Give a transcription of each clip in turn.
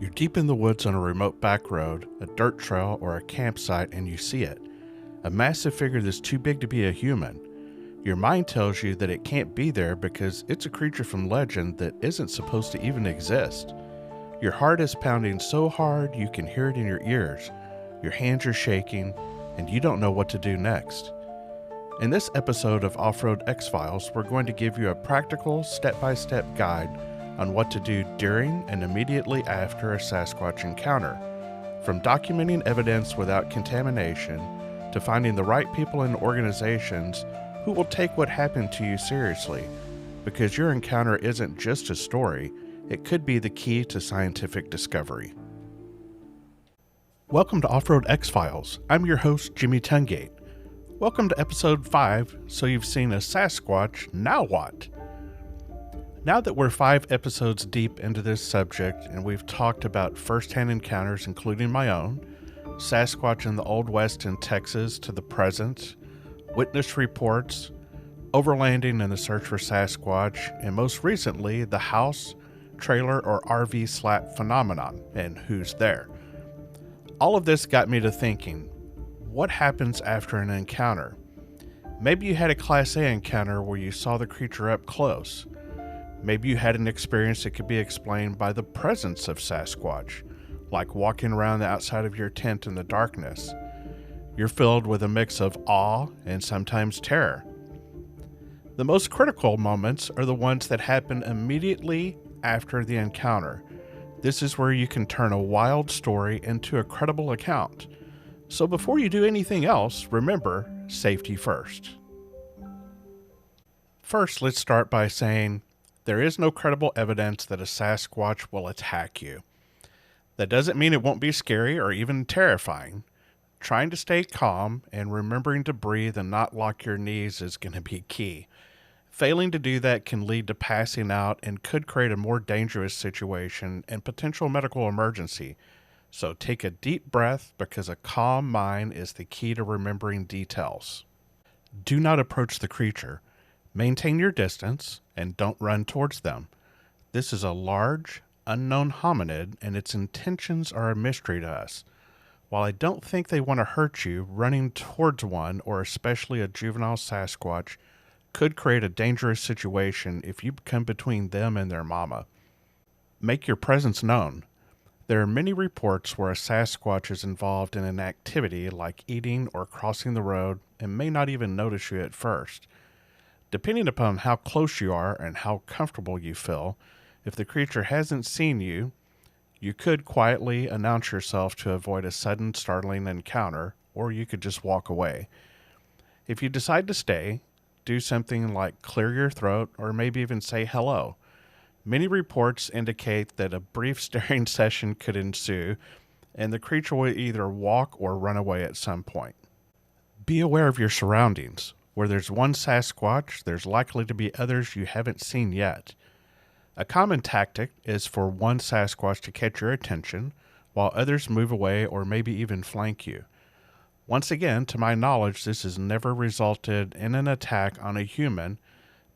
You're deep in the woods on a remote back road, a dirt trail, or a campsite, and you see it. A massive figure that's too big to be a human. Your mind tells you that it can't be there because it's a creature from legend that isn't supposed to even exist. Your heart is pounding so hard you can hear it in your ears. Your hands are shaking, and you don't know what to do next. In this episode of Offroad X Files, we're going to give you a practical, step-by-step guide on what to do during and immediately after a Sasquatch encounter. From documenting evidence without contamination to finding the right people and organizations who will take what happened to you seriously, because your encounter isn't just a story, it could be the key to scientific discovery. Welcome to Offroad X Files. I'm your host, Jimmy Tungate. Welcome to episode 5, so you've seen a Sasquatch, now what? Now that we're 5 episodes deep into this subject and we've talked about first-hand encounters, including my own, Sasquatch in the Old West in Texas to the present, witness reports, overlanding in the search for Sasquatch, and most recently, the house, trailer, or RV slap phenomenon, and who's there. All of this got me to thinking, what happens after an encounter? Maybe you had a Class A encounter where you saw the creature up close. Maybe you had an experience that could be explained by the presence of Sasquatch, like walking around the outside of your tent in the darkness. You're filled with a mix of awe and sometimes terror. The most critical moments are the ones that happen immediately after the encounter. This is where you can turn a wild story into a credible account. So before you do anything else, remember, safety first. First, let's start by saying, there is no credible evidence that a Sasquatch will attack you. That doesn't mean it won't be scary or even terrifying. Trying to stay calm and remembering to breathe and not lock your knees is going to be key. Failing to do that can lead to passing out and could create a more dangerous situation and potential medical emergency. So take a deep breath because a calm mind is the key to remembering details. Do not approach the creature. Maintain your distance and don't run towards them. This is a large, unknown hominid and its intentions are a mystery to us. While I don't think they want to hurt you, running towards one, or especially a juvenile Sasquatch, could create a dangerous situation if you come between them and their mama. Make your presence known. There are many reports where a Sasquatch is involved in an activity like eating or crossing the road and may not even notice you at first. Depending upon how close you are and how comfortable you feel, if the creature hasn't seen you, you could quietly announce yourself to avoid a sudden startling encounter, or you could just walk away. If you decide to stay, do something like clear your throat or maybe even say hello. Many reports indicate that a brief staring session could ensue, and the creature will either walk or run away at some point. Be aware of your surroundings. Where there's one Sasquatch, there's likely to be others you haven't seen yet. A common tactic is for one Sasquatch to catch your attention, while others move away or maybe even flank you. Once again, to my knowledge, this has never resulted in an attack on a human,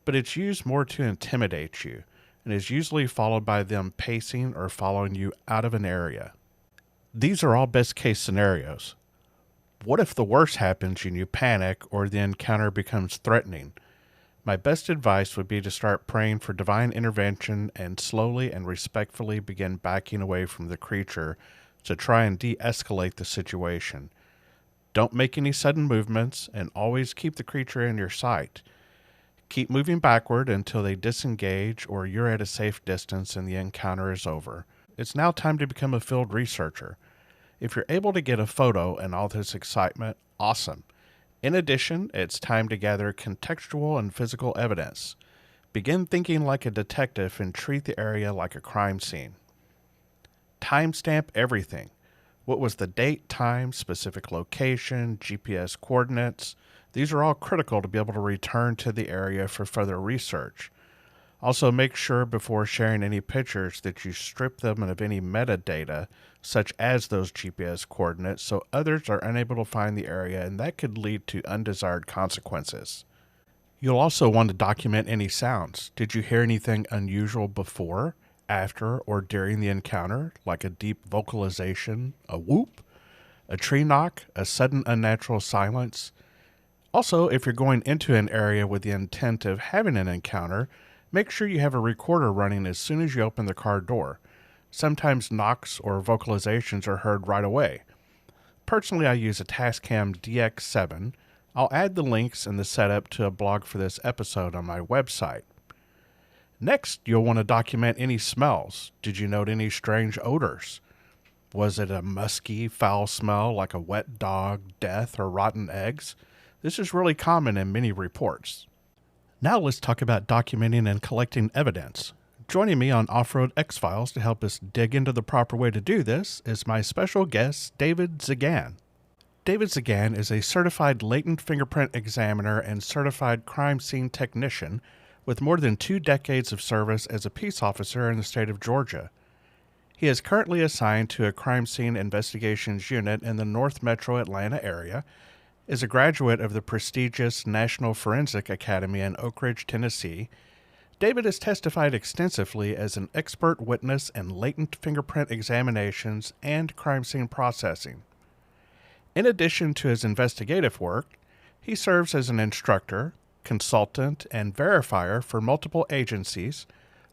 but it's used more to intimidate you, and is usually followed by them pacing or following you out of an area. These are all best case scenarios. What if the worst happens and you panic or the encounter becomes threatening? My best advice would be to start praying for divine intervention and slowly and respectfully begin backing away from the creature to try and de-escalate the situation. Don't make any sudden movements and always keep the creature in your sight. Keep moving backward until they disengage or you're at a safe distance and the encounter is over. It's now time to become a field researcher. If you're able to get a photo and all this excitement, awesome. In addition, it's time to gather contextual and physical evidence. Begin thinking like a detective and treat the area like a crime scene. Timestamp everything. What was the date, time, specific location, GPS coordinates? These are all critical to be able to return to the area for further research. Also, make sure before sharing any pictures that you strip them of any metadata, such as those GPS coordinates, so others are unable to find the area, and that could lead to undesired consequences. You'll also want to document any sounds. Did you hear anything unusual before, after or during the encounter, like a deep vocalization, a whoop, a tree knock, a sudden unnatural silence. Also, if you're going into an area with the intent of having an encounter, make sure you have a recorder running as soon as you open the car door. Sometimes knocks or vocalizations are heard right away. Personally, I use a Tascam DX7. I'll add the links and the setup to a blog for this episode on my website. Next, you'll want to document any smells. Did you note any strange odors? Was it a musky, foul smell like a wet dog, death, or rotten eggs? This is really common in many reports. Now let's talk about documenting and collecting evidence. Joining me on Offroad X Files to help us dig into the proper way to do this is my special guest, David Zigan. David Zigan is a certified latent fingerprint examiner and certified crime scene technician with more than 2 decades of service as a peace officer in the state of Georgia. He is currently assigned to a crime scene investigations unit in the North Metro Atlanta area, is a graduate of the prestigious National Forensic Academy in Oak Ridge, Tennessee. David has testified extensively as an expert witness in latent fingerprint examinations and crime scene processing. In addition to his investigative work, he serves as an instructor, consultant, and verifier for multiple agencies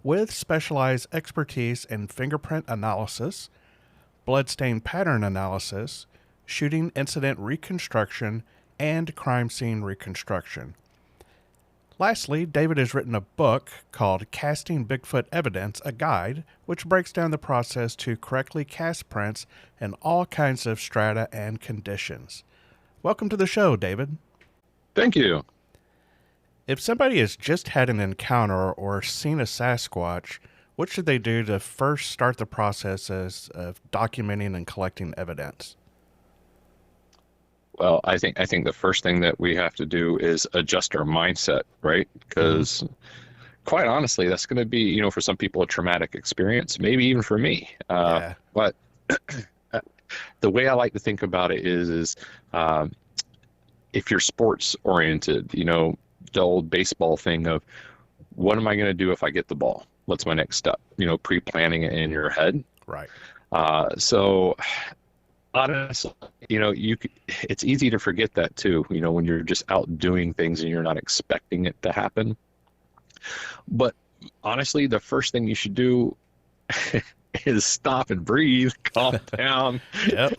with specialized expertise in fingerprint analysis, bloodstain pattern analysis, shooting incident reconstruction, and crime scene reconstruction. Lastly, David has written a book called Casting Bigfoot Evidence, a Guide, which breaks down the process to correctly cast prints in all kinds of strata and conditions. Welcome to the show, David. Thank you. If somebody has just had an encounter or seen a Sasquatch, what should they do to first start the process of documenting and collecting evidence? Well, I think the first thing that we have to do is adjust our mindset, right? Because quite honestly, that's going to be, for some people a traumatic experience, maybe even for me. But the way I like to think about it is if you're sports oriented, the old baseball thing of what am I going to do if I get the ball? What's my next step? Pre-planning it in your head. Right. So honestly, it's easy to forget that too, when you're just out doing things and you're not expecting it to happen. But honestly, the first thing you should do is stop and breathe, calm down. Yep.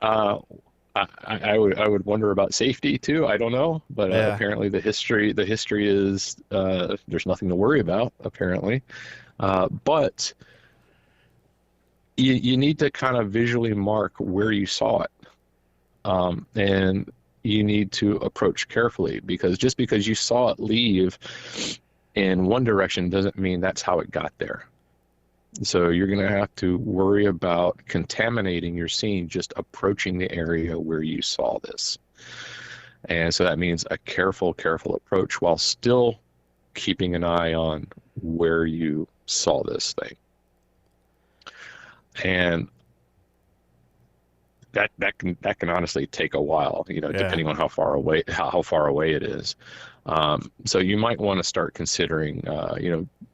I would wonder about safety too. I don't know, but apparently the history is there's nothing to worry about apparently. But you need to kind of visually mark where you saw it. And you need to approach carefully, because just because you saw it leave in one direction doesn't mean that's how it got there. So you're going to have to worry about contaminating your scene just approaching the area where you saw this. And so that means a careful approach while still keeping an eye on where you saw this thing. And that can honestly take a while, depending on how far away it is. So you might want to start considering,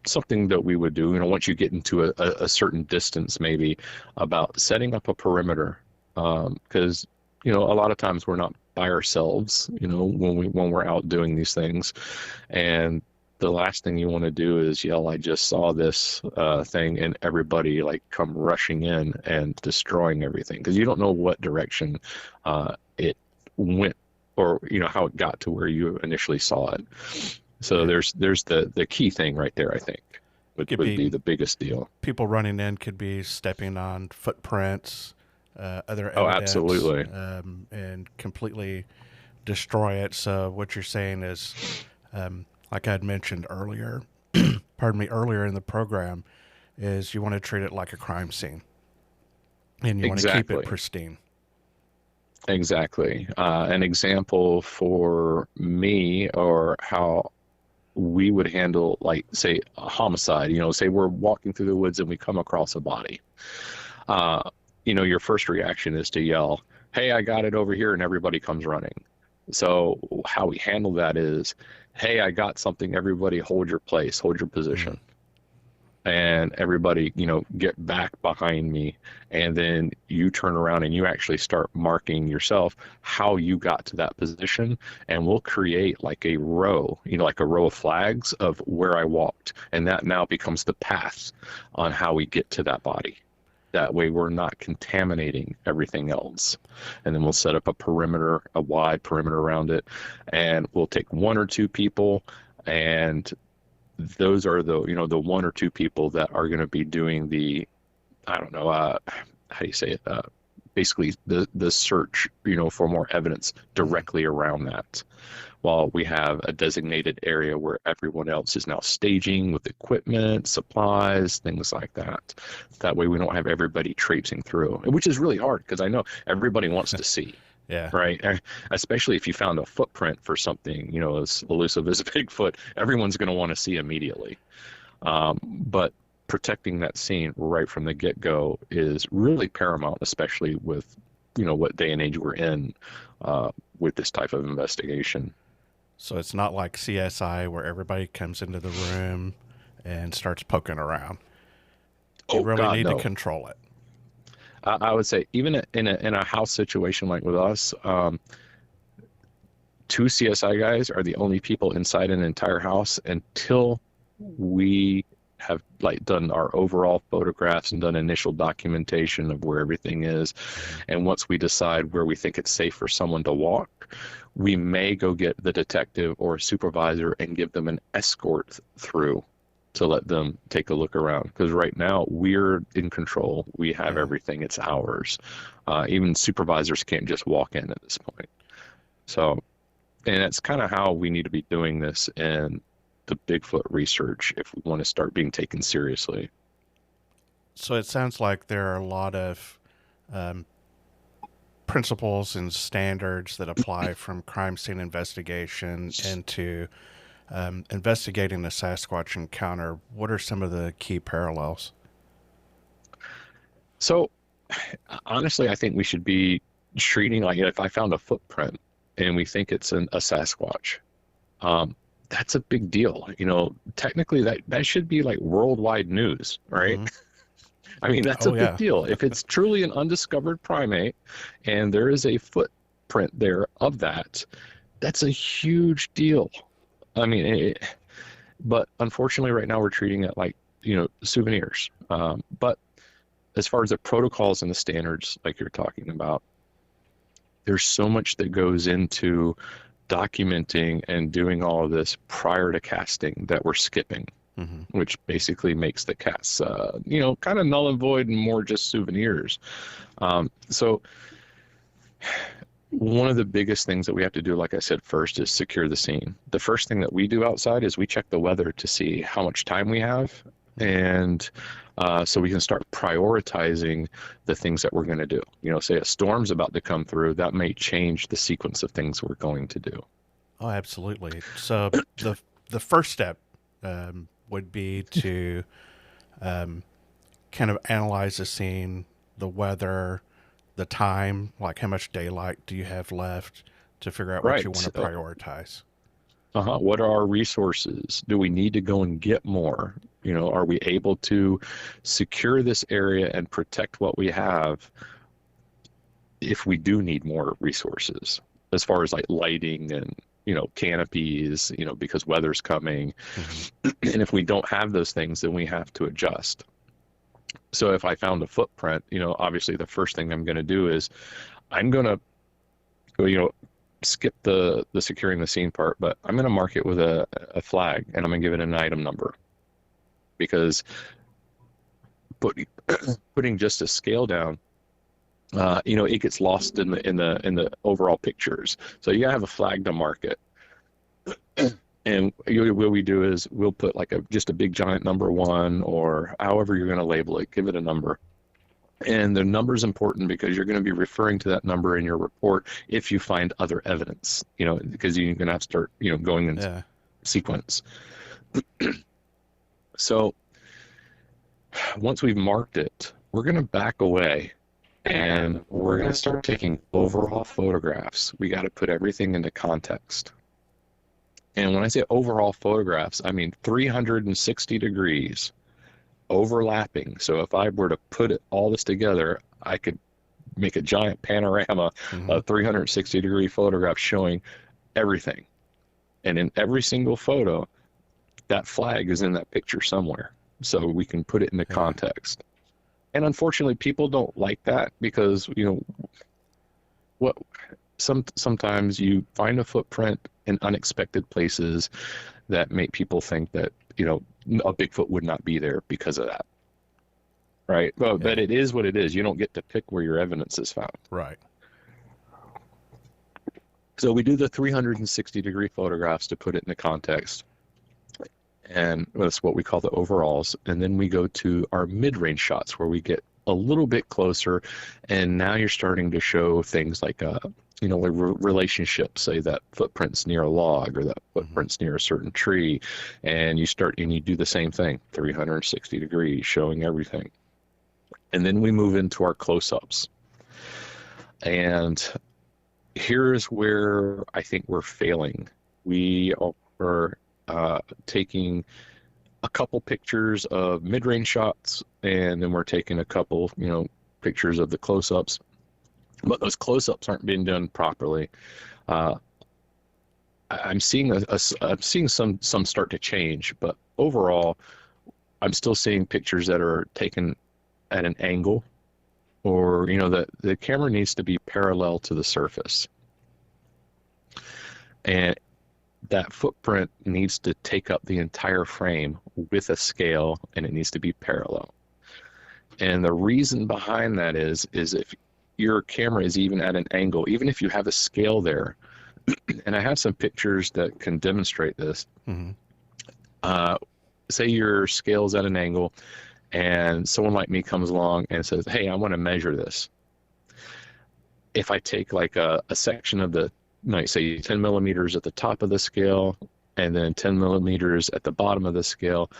something that we would do, once you get into a certain distance, maybe about setting up a perimeter, because a lot of times we're not by ourselves, when we're out doing these things, and the last thing you want to do is yell, "I just saw this thing," and everybody come rushing in and destroying everything, because you don't know what direction it went, or how it got to where you initially saw it. So there's the key thing right there, I think, would be the biggest deal. People running in could be stepping on footprints, other evidence, absolutely, and completely destroy it. So what you're saying is, like I'd mentioned earlier, earlier in the program, is you want to treat it like a crime scene, and you want to keep it pristine. Exactly. An example for me, or how we would handle, say, a homicide, say we're walking through the woods and we come across a body. Your first reaction is to yell, "Hey, I got it over here," and everybody comes running. So how we handle that is, "Hey, I got something. Everybody hold your place, hold your position." and everybody, get back behind me, and then you turn around and you actually start marking yourself how you got to that position, and we'll create like a row, like a row of flags of where I walked, and that now becomes the path on how we get to that body. That way we're not contaminating everything else. And then we'll set up a wide perimeter around it, and we'll take one or two people, and those are the one or two people that are going to be doing the, I don't know, how do you say it? Basically the search, for more evidence directly around that. While we have a designated area where everyone else is now staging with equipment, supplies, things like that. That way we don't have everybody traipsing through, which is really hard because I know everybody wants to see. Yeah. Right. Especially if you found a footprint for something, as elusive as a Bigfoot, everyone's going to want to see immediately. But protecting that scene right from the get-go is really paramount, especially with, what day and age we're in with this type of investigation. So it's not like CSI where everybody comes into the room and starts poking around. You really need to control it. I would say even in a house situation like with us, 2 CSI guys are the only people inside an entire house until we have done our overall photographs and done initial documentation of where everything is. And once we decide where we think it's safe for someone to walk, we may go get the detective or supervisor and give them an escort through to let them take a look around. Because right now we're in control. We have everything. It's ours. Even supervisors can't just walk in at this point. So, and that's kind of how we need to be doing this in the Bigfoot research if we want to start being taken seriously. So it sounds like there are a lot of principles and standards that apply from crime scene investigation into investigating a Sasquatch encounter. What are some of the key parallels? So honestly, I think we should be treating like if I found a footprint and we think it's a Sasquatch, that's a big deal. Technically that should be like worldwide news, right? Mm-hmm. I mean, that's a big deal. If it's truly an undiscovered primate and there is a footprint there of that, that's a huge deal. I mean, but unfortunately right now we're treating it like, souvenirs. But as far as the protocols and the standards, like you're talking about, there's so much that goes into documenting and doing all of this prior to casting that we're skipping, which basically makes the casts, kind of null and void and more just souvenirs. So one of the biggest things that we have to do, like I said, first is secure the scene. The first thing that we do outside is we check the weather to see how much time we have, and so we can start prioritizing the things that we're going to do. Say a storm's about to come through, that may change the sequence of things we're going to do. Oh, absolutely. So the first step would be to kind of analyze the scene, the weather, the time, like how much daylight do you have left, to figure out what you want to prioritize. What are our resources? Do we need to go and get more? Are we able to secure this area and protect what we have if we do need more resources, as far as like lighting and, canopies, because weather's coming. And if we don't have those things, then we have to adjust. So if I found a footprint, obviously the first thing I'm going to do is I'm going to, skip the securing the scene part, but I'm going to mark it with a flag, and I'm going to give it an item number, because putting just a scale down, it gets lost in the overall pictures. So you gotta have a flag to mark it. And what we do is we'll put like just a big giant number 1, or however you're going to label it, give it a number. And the number is important because you're going to be referring to that number in your report if you find other evidence, because you're going to have to start, going in sequence. So once we've marked it, we're going to back away and we're going to start taking overall photographs. We got to put everything into context. And when I say overall photographs, I mean 360 degrees overlapping. So if I were to put all this together, I could make a giant panorama, a 360-degree photograph showing everything. And in every single photo, that flag is in that picture somewhere. So we can put it into context. And unfortunately, people don't like that because, sometimes you find a footprint in unexpected places that make people think that, a Bigfoot would not be there because of that. Right. Well, but it is what it is. You don't get to pick where your evidence is found. Right. So we do the 360-degree photographs to put it into context. And that's what we call the overalls. And then we go to our mid-range shots where we get a little bit closer. And now you're starting to show things like, relationships, say that footprint's near a log or that footprint's near a certain tree. And you do the same thing, 360 degrees, showing everything. And then we move into our close-ups. And here's where I think we're failing. We are taking a couple pictures of mid-range shots, and then we're taking a couple, pictures of the close-ups. But those close-ups aren't being done properly. I'm seeing some start to change, but overall, I'm still seeing pictures that are taken at an angle, or the camera needs to be parallel to the surface, and that footprint needs to take up the entire frame with a scale, and it needs to be parallel. And the reason behind that is if your camera is even at an angle, even if you have a scale there, and I have some pictures that can demonstrate this. Say your scale's at an angle, and someone like me comes along and says, hey, I want to measure this. If I take like a section of the, say 10 millimeters at the top of the scale and then 10 millimeters at the bottom of the scale,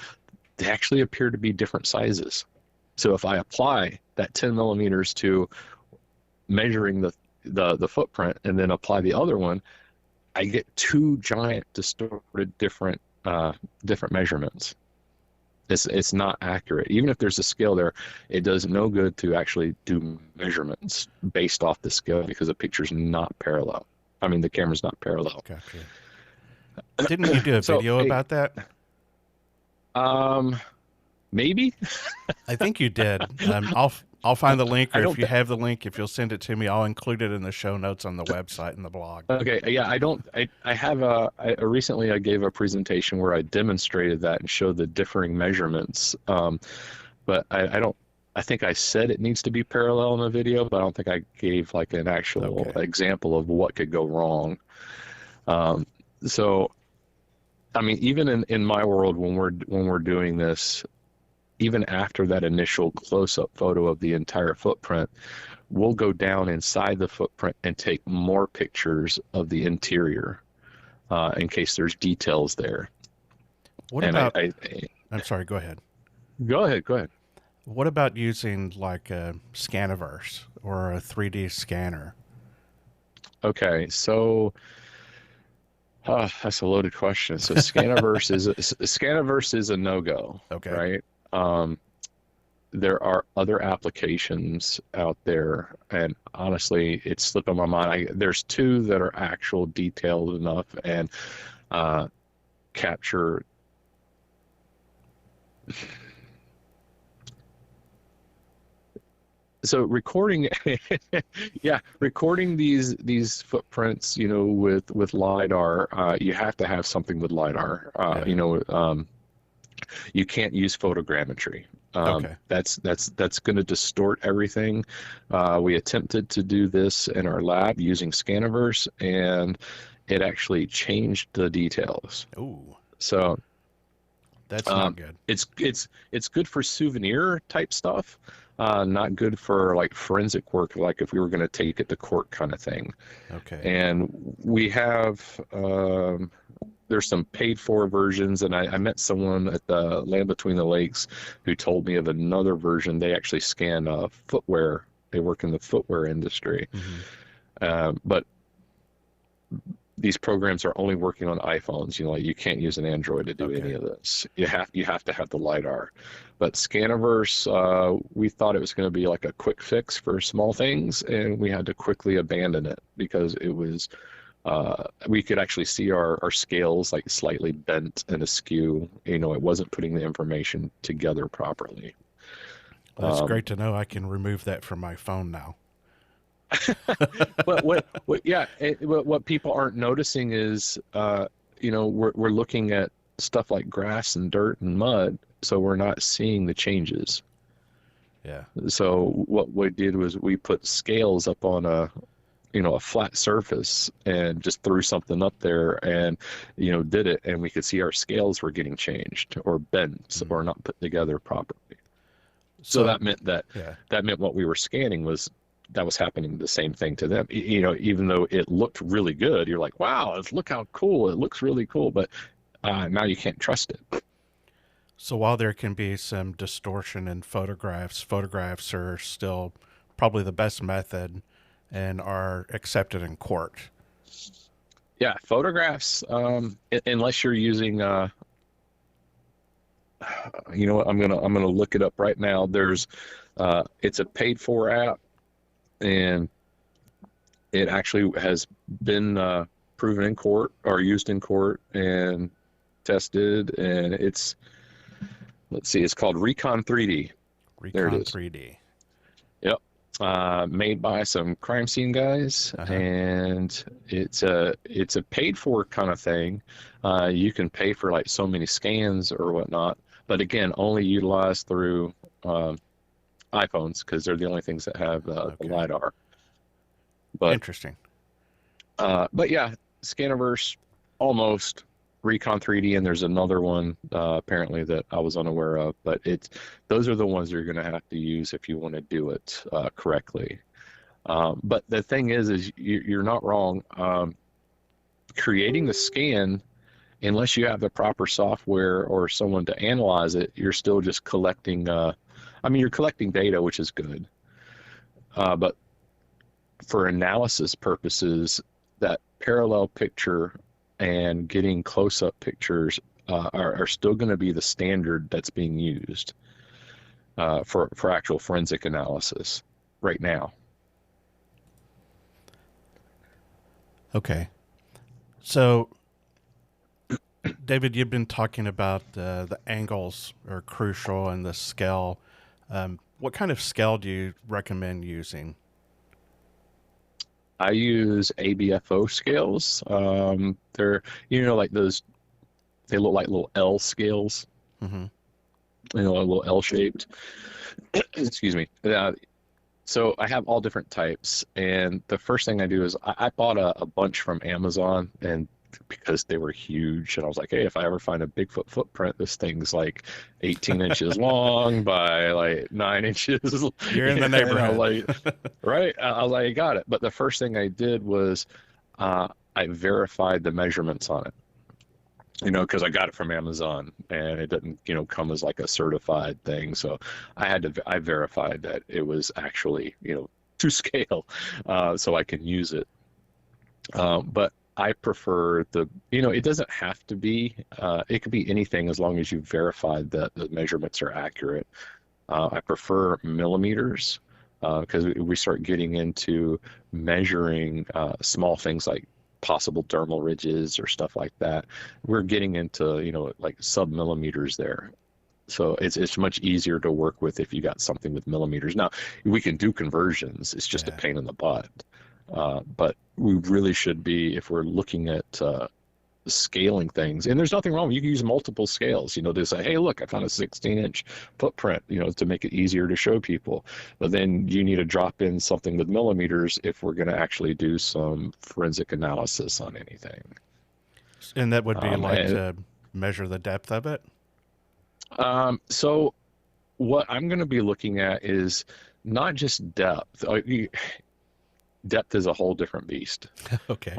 they actually appear to be different sizes. So if I apply that 10 millimeters to measuring the footprint and then apply the other one, I get two giant distorted different measurements. It's not accurate. Even if there's a scale there, it does no good to actually do measurements based off the scale because the picture's not parallel. I mean, the camera's not parallel. Gotcha. Didn't you do a video about that? Maybe. I think you did. I'll find the link, or if you have the link, if you'll send it to me, I'll include it in the show notes on the website and the blog. Okay. Yeah, recently I gave a presentation where I demonstrated that and showed the differing measurements. But I think I said it needs to be parallel in the video, but I don't think I gave like an actual example of what could go wrong. So, I mean, even in my world, when we're doing this, even after that initial close-up photo of the entire footprint, we'll go down inside the footprint and take more pictures of the interior in case there's details there. What about? I'm sorry. Go ahead. Go ahead. What about using like a Scaniverse or a 3D scanner? Okay, so that's a loaded question. So Scaniverse is a no-go. Okay. Right. There are other applications out there, and honestly, it's slipping my mind. There's two that are actual detailed enough and capture. So recording these footprints, with LiDAR, you have to have something with LiDAR. You can't use photogrammetry. That's going to distort everything. We attempted to do this in our lab using Scaniverse, and it actually changed the details. Ooh. So that's not good. It's good for souvenir type stuff. Not good for like forensic work, like if we were going to take it to court kind of thing. Okay. And we have there's some paid for versions, and I met someone at the Land Between the Lakes who told me of another version. They actually scan footwear. They work in the footwear industry. Mm-hmm. But these programs are only working on iPhones. You know, like you can't use an Android to do any of this. You have to have the LiDAR. But Scaniverse, we thought it was going to be like a quick fix for small things, and we had to quickly abandon it because it was we could actually see our scales like slightly bent and askew. You know, it wasn't putting the information together properly. Well, it's great to know I can remove that from my phone now. But what people aren't noticing is, you know, we're looking at stuff like grass and dirt and mud, so we're not seeing the changes. Yeah. So what we did was we put scales up on a flat surface and just threw something up there and, you know, did it, and we could see our scales were getting changed or bent or not put together properly. So that meant what we were scanning was happening the same thing to them. You know, even though it looked really good, you're like, wow, look how cool, it looks really cool, but now you can't trust it. So while there can be some distortion in photographs are still probably the best method and are accepted in court. Yeah, photographs, unless you're using you know what, I'm gonna look it up right now. There's it's a paid for app, and it actually has been proven in court or used in court and tested, and it's called Recon 3D. There it is. 3D. Yep. Made by some crime scene guys, and it's a paid for kind of thing. You can pay for like so many scans or whatnot, but again, only utilized through iPhones because they're the only things that have the LiDAR. But interesting. But yeah, Scaniverse, almost. Recon 3D, and there's another one apparently that I was unaware of, but those are the ones you're going to have to use if you want to do it correctly. But the thing is you're not wrong. Creating the scan, unless you have the proper software or someone to analyze it, you're still just collecting. You're collecting data, which is good, but for analysis purposes, that parallel picture and getting close-up pictures are still going to be the standard that's being used for actual forensic analysis right now. Okay. So, David, you've been talking about the angles are crucial and the scale. What kind of scale do you recommend using? I use ABFO scales. They're, like those, they look like little L scales, a little L shaped. Excuse me. So I have all different types. And the first thing I do is I bought a bunch from Amazon, and because they were huge, and I was like, hey, if I ever find a Bigfoot footprint, this thing's like 18 inches long by like 9 inches. You're in the neighborhood. Right? I was like, got it. But the first thing I did was I verified the measurements on it, because I got it from Amazon and it didn't, come as like a certified thing. So I verified that it was actually, to scale, so I can use it. But I prefer it doesn't have to be, it could be anything as long as you verified that the measurements are accurate. I prefer millimeters because we start getting into measuring small things like possible dermal ridges or stuff like that. We're getting into, like sub-millimeters there. So it's much easier to work with if you got something with millimeters. Now, we can do conversions. It's just a pain in the butt. But we really should be, if we're looking at scaling things, and there's nothing wrong. You can use multiple scales, to say, hey, look, I found a 16-inch footprint, to make it easier to show people. But then you need to drop in something with millimeters if we're going to actually do some forensic analysis on anything. And that would be to measure the depth of it? So what I'm going to be looking at is not just depth. Depth is a whole different beast. Okay.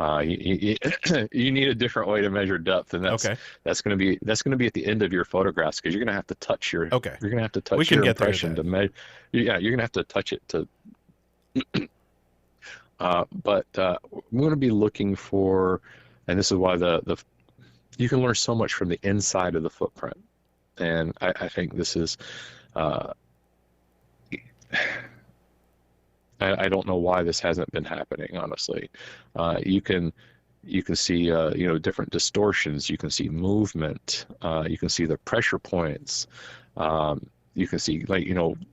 You need a different way to measure depth, and that's going to be at the end of your photographs, because you're going to have to touch your your impression to measure. Yeah, you're going to have to touch it to. But we're going to be looking for And this is why the you can learn so much from the inside of the footprint. And I think this is, uh, I don't know why this hasn't been happening, honestly. You can see different distortions. You can see movement. You can see the pressure points. You can see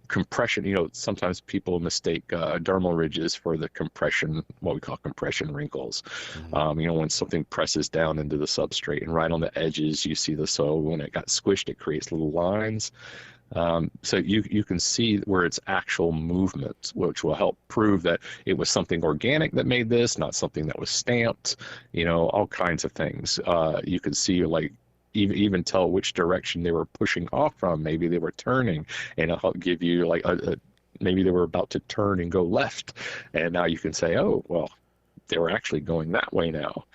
compression. Sometimes people mistake dermal ridges for the compression, what we call compression wrinkles. Mm-hmm. When something presses down into the substrate, and right on the edges you see so when it got squished, it creates little lines. So you can see where it's actual movement, which will help prove that it was something organic that made this, not something that was stamped, all kinds of things. You can see even tell which direction they were pushing off from. Maybe they were turning, and it'll help give you maybe they were about to turn and go left. And now you can say, oh, well, they were actually going that way now.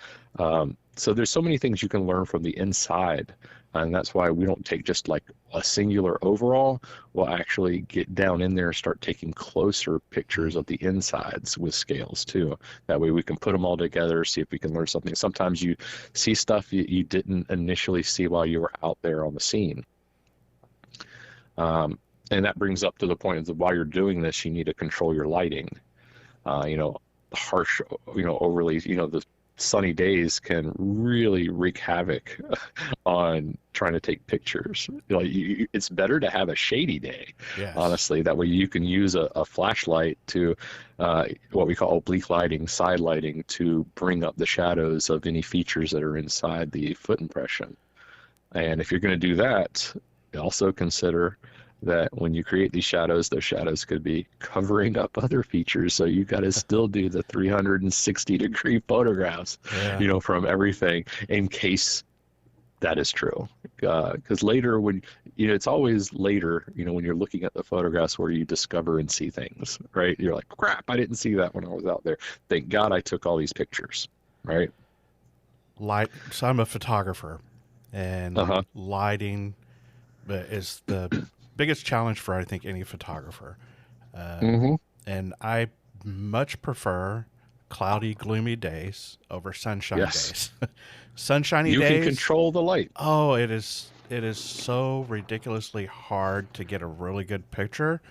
So there's so many things you can learn from the inside. And that's why we don't take just like a singular overall. We'll actually get down in there and start taking closer pictures of the insides with scales too. That way we can put them all together, see if we can learn something. Sometimes you see stuff you didn't initially see while you were out there on the scene. And that brings up to the point of while you're doing this, you need to control your lighting. Harsh, overly, the sunny days can really wreak havoc on trying to take pictures. It's better to have a shady day, Yes. honestly. That way you can use a flashlight to what we call oblique lighting, side lighting, to bring up the shadows of any features that are inside the foot impression. And if you're going to do that, also consider that when you create these shadows, those shadows could be covering up other features. So you got to still do the 360-degree photographs, Yeah. from everything in case that is true. Because later, when it's always later, when you're looking at the photographs where you discover and see things, right? You're like, crap, I didn't see that when I was out there. Thank God I took all these pictures, right? So I'm a photographer, and Uh-huh. lighting is the biggest challenge for, I think, any photographer. Mm-hmm. And I much prefer cloudy, gloomy days over sunshine Yes. days. Sunshiny You days. can control the light. Oh, it is so ridiculously hard to get a really good picture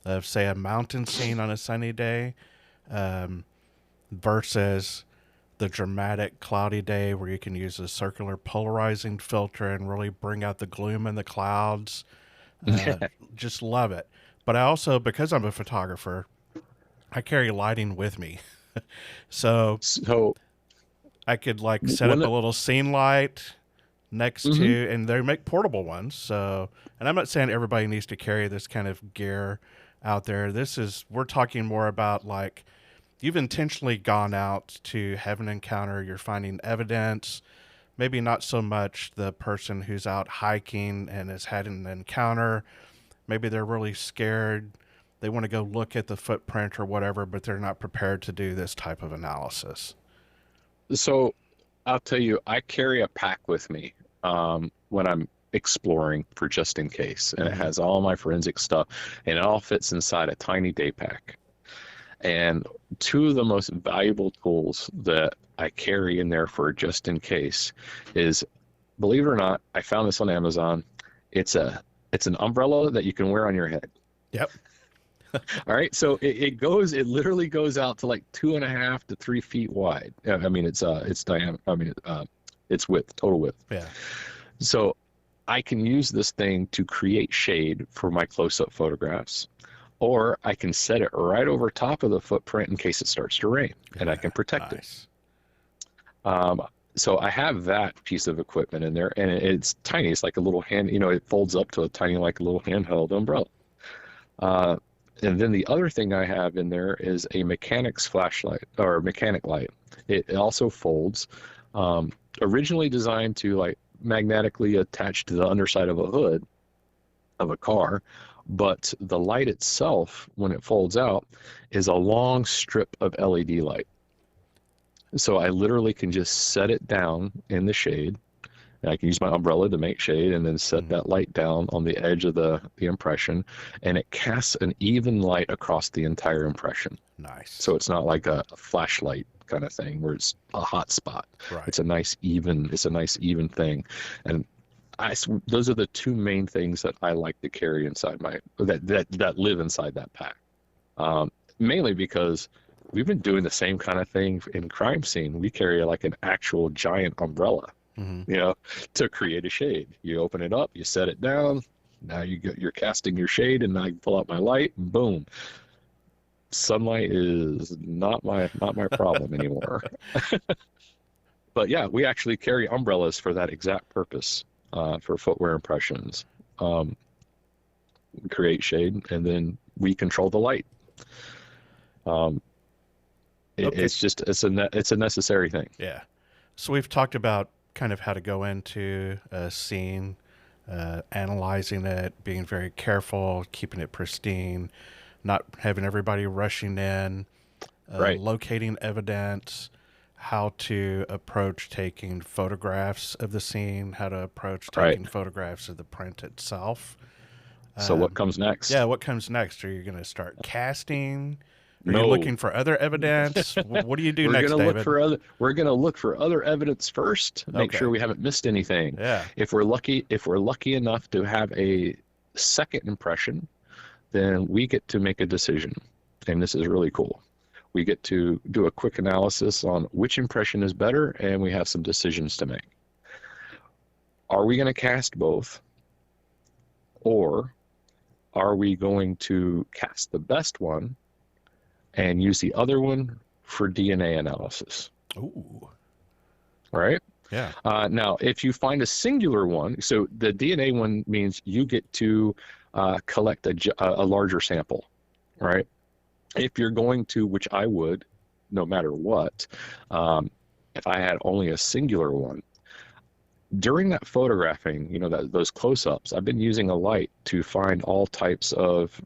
of, say, a mountain scene on a sunny day, versus the dramatic cloudy day where you can use a circular polarizing filter and really bring out the gloom in the clouds. Just love it. But I also, because I'm a photographer, I carry lighting with me. So So I could set up one. a little scene light next Mhm. to, and they make portable ones. So, and I'm not saying everybody needs to carry this kind of gear out there. We're talking more about you've intentionally gone out to have an encounter, you're finding evidence, maybe not so much the person who's out hiking and has had an encounter. Maybe they're really scared. They want to go look at the footprint or whatever, but they're not prepared to do this type of analysis. So I'll tell you, I carry a pack with me when I'm exploring for just in case, and it Mm-hmm. has all my forensic stuff, and it all fits inside a tiny day pack. And two of the most valuable tools that I carry in there for just in case is, believe it or not, I found this on Amazon. It's an umbrella that you can wear on your head. Yep. All right, so it literally goes out to like 2.5 to 3 feet wide. I mean, it's diameter. I mean, it's width, total width. Yeah. So I can use this thing to create shade for my close-up photographs, or I can set it right over top of the footprint in case it starts to rain, and I can protect Nice. it. So I have that piece of equipment in there, and it's tiny. It's like a little hand, it folds up to a tiny, like a little handheld umbrella. And then the other thing I have in there is a mechanic's flashlight or mechanic light. It also folds, originally designed to magnetically attach to the underside of a hood of a car, but the light itself, when it folds out, is a long strip of LED light. So I literally can just set it down in the shade. And I can use my umbrella to make shade and then set that light down on the edge of the impression, and it casts an even light across the entire impression. Nice. So it's not like a flashlight kind of thing, where it's a hot spot. Right. It's a nice even thing. And those are the two main things that I like to carry inside that live inside that pack. Mainly because we've been doing the same kind of thing in crime scene. We carry like an actual giant umbrella, to create a shade. You open it up, you set it down. Now you're casting your shade, and I pull out my light, and boom. Sunlight is not my problem anymore. But yeah, we actually carry umbrellas for that exact purpose, for footwear impressions. We create shade, and then we control the light. It's a necessary thing. Yeah. So we've talked about kind of how to go into a scene, analyzing it, being very careful, keeping it pristine, not having everybody rushing in, Right. locating evidence, how to approach taking photographs of the scene, how to approach taking photographs of the print itself. So what comes next? Yeah, what comes next? Are you going to start casting? Are No. you looking for other evidence? What do you do next, David? We're going to look for other evidence first. Make sure we haven't missed anything. Yeah. If we're lucky enough to have a second impression, then we get to make a decision. And this is really cool. We get to do a quick analysis on which impression is better, and we have some decisions to make. Are we going to cast both? Or are we going to cast the best one and use the other one for DNA analysis? Ooh. Right? Yeah. Now, if you find a singular one, so the DNA one means you get to collect a larger sample, right? If you're going to, which I would, no matter what, if I had only a singular one, during that photographing, those close-ups, I've been using a light to find all types of,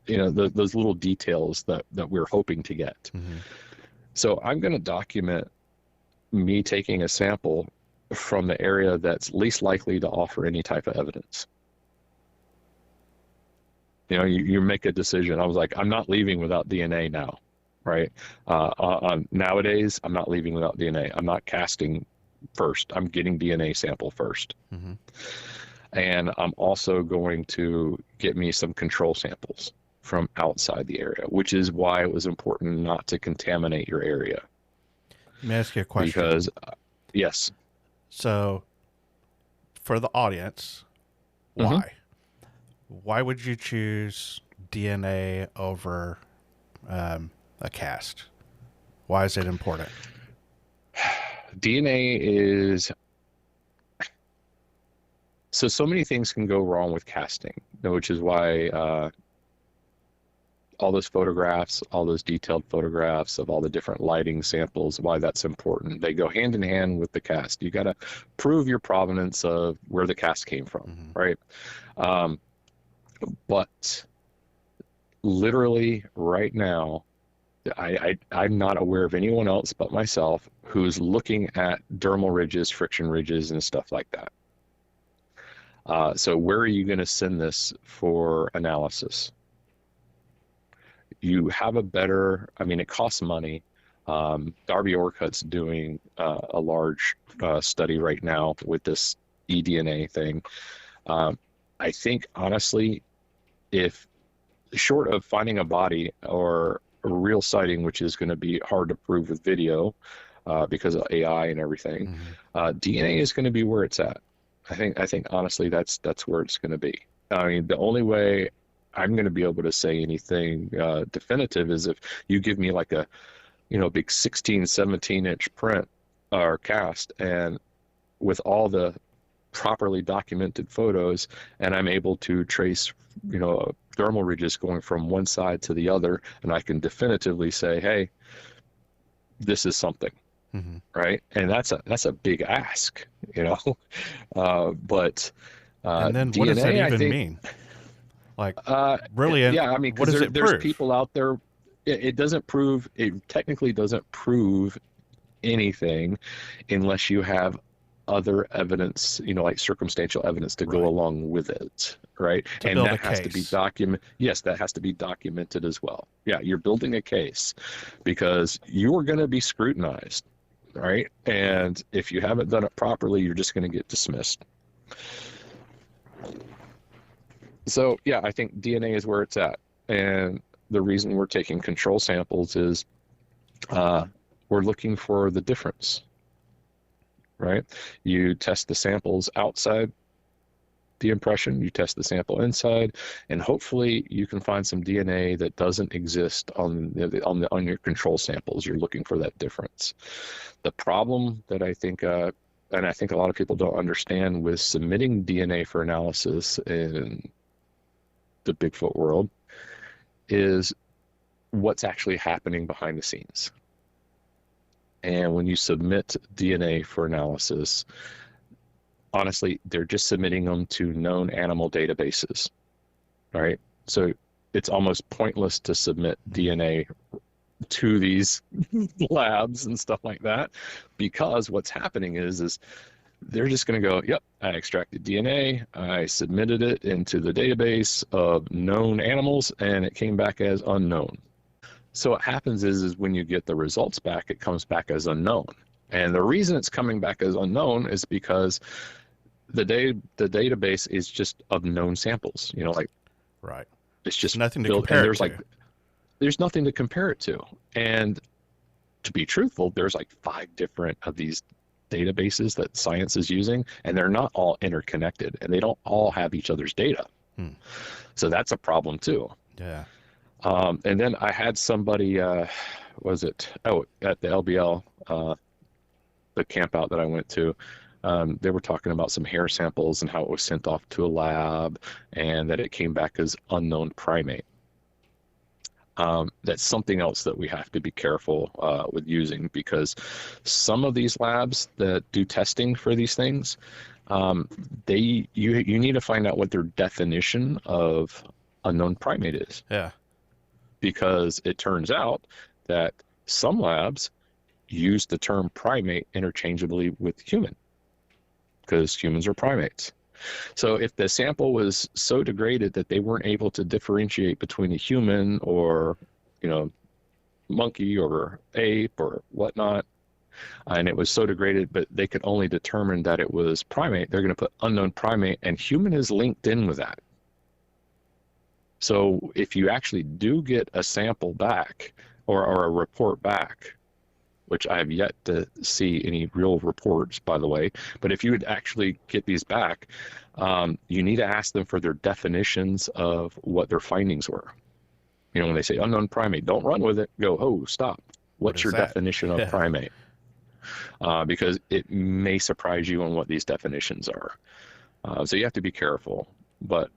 those little details that we're hoping to get. Mm-hmm. So I'm going to document me taking a sample from the area that's least likely to offer any type of evidence. You make a decision. I was like, I'm not leaving without DNA now, right? Nowadays, I'm not leaving without DNA. I'm not casting first. I'm getting DNA sample first. Mm-hmm. And I'm also going to get me some control samples from outside the area, which is why it was important not to contaminate your area. Let me ask you a question. Because, yes. So, for the audience, why? Mm-hmm. Why would you choose DNA over a cast? Why is it important? DNA is... So many things can go wrong with casting, which is why all those photographs, all those detailed photographs of all the different lighting samples, why that's important. They go hand in hand with the cast. You got to prove your provenance of where the cast came from, Mm-hmm. right? But literally right now, I'm not aware of anyone else but myself who's looking at dermal ridges, friction ridges, and stuff like that. So where are you going to send this for analysis? You have it costs money. Darby Orcutt's doing a large study right now with this eDNA thing. I think, honestly, if short of finding a body or a real sighting, which is going to be hard to prove with video because of AI and everything, DNA is going to be where it's at. I think honestly, that's where it's going to be. I mean, the only way I'm going to be able to say anything definitive is if you give me like a, big 16, 17-inch print or cast, and with all the properly documented photos, and I'm able to trace, dermal ridges going from one side to the other, and I can definitively say, hey, this is something. Mm-hmm. Right. And that's a big ask, but and then DNA, what does that even mean? Like, really? Yeah. I mean, because there's people out there, it technically doesn't prove anything unless you have other evidence, like circumstantial evidence to go Right. along with it, right? To And build a that has to be case. yes, that has to be documented as well. Yeah, you're building a case because you are going to be scrutinized, right? And if you haven't done it properly, you're just going to get dismissed. So yeah, I think DNA is where it's at. And the reason we're taking control samples is we're looking for the difference, right? You test the samples outside the impression, you test the sample inside, and hopefully you can find some DNA that doesn't exist on your control samples. You're looking for that difference. The problem that I think, and I think a lot of people don't understand with submitting DNA for analysis in the Bigfoot world, is what's actually happening behind the scenes. And when you submit DNA for analysis, honestly, they're just submitting them to known animal databases, right? So it's almost pointless to submit DNA to these labs and stuff like that, because what's happening is they're just going to go, yep, I extracted DNA, I submitted it into the database of known animals, and it came back as unknown. So what happens is when you get the results back, it comes back as unknown. And the reason it's coming back as unknown is because the database is just of known samples. Right. It's just nothing to built, compare and it to. There's nothing to compare it to. And to be truthful, there's like 5 different of these databases that science is using, and they're not all interconnected, and they don't all have each other's data. So that's a problem too. Yeah. And then I had somebody, at the LBL, the camp out that I went to, they were talking about some hair samples and how it was sent off to a lab and that it came back as unknown primate. That's something else that we have to be careful with using, because some of these labs that do testing for these things, you need to find out what their definition of unknown primate is. Yeah. Because it turns out that some labs use the term primate interchangeably with human, because humans are primates. So if the sample was so degraded that they weren't able to differentiate between a human or, monkey or ape or whatnot, and it was so degraded, but they could only determine that it was primate, they're going to put unknown primate, and human is linked in with that. So if you actually do get a sample back or a report back, which I have yet to see any real reports, by the way, but if you would actually get these back, you need to ask them for their definitions of what their findings were. When they say unknown primate, don't run with it. Go, oh, stop. What's your definition of primate? Because it may surprise you on what these definitions are. So you have to be careful. But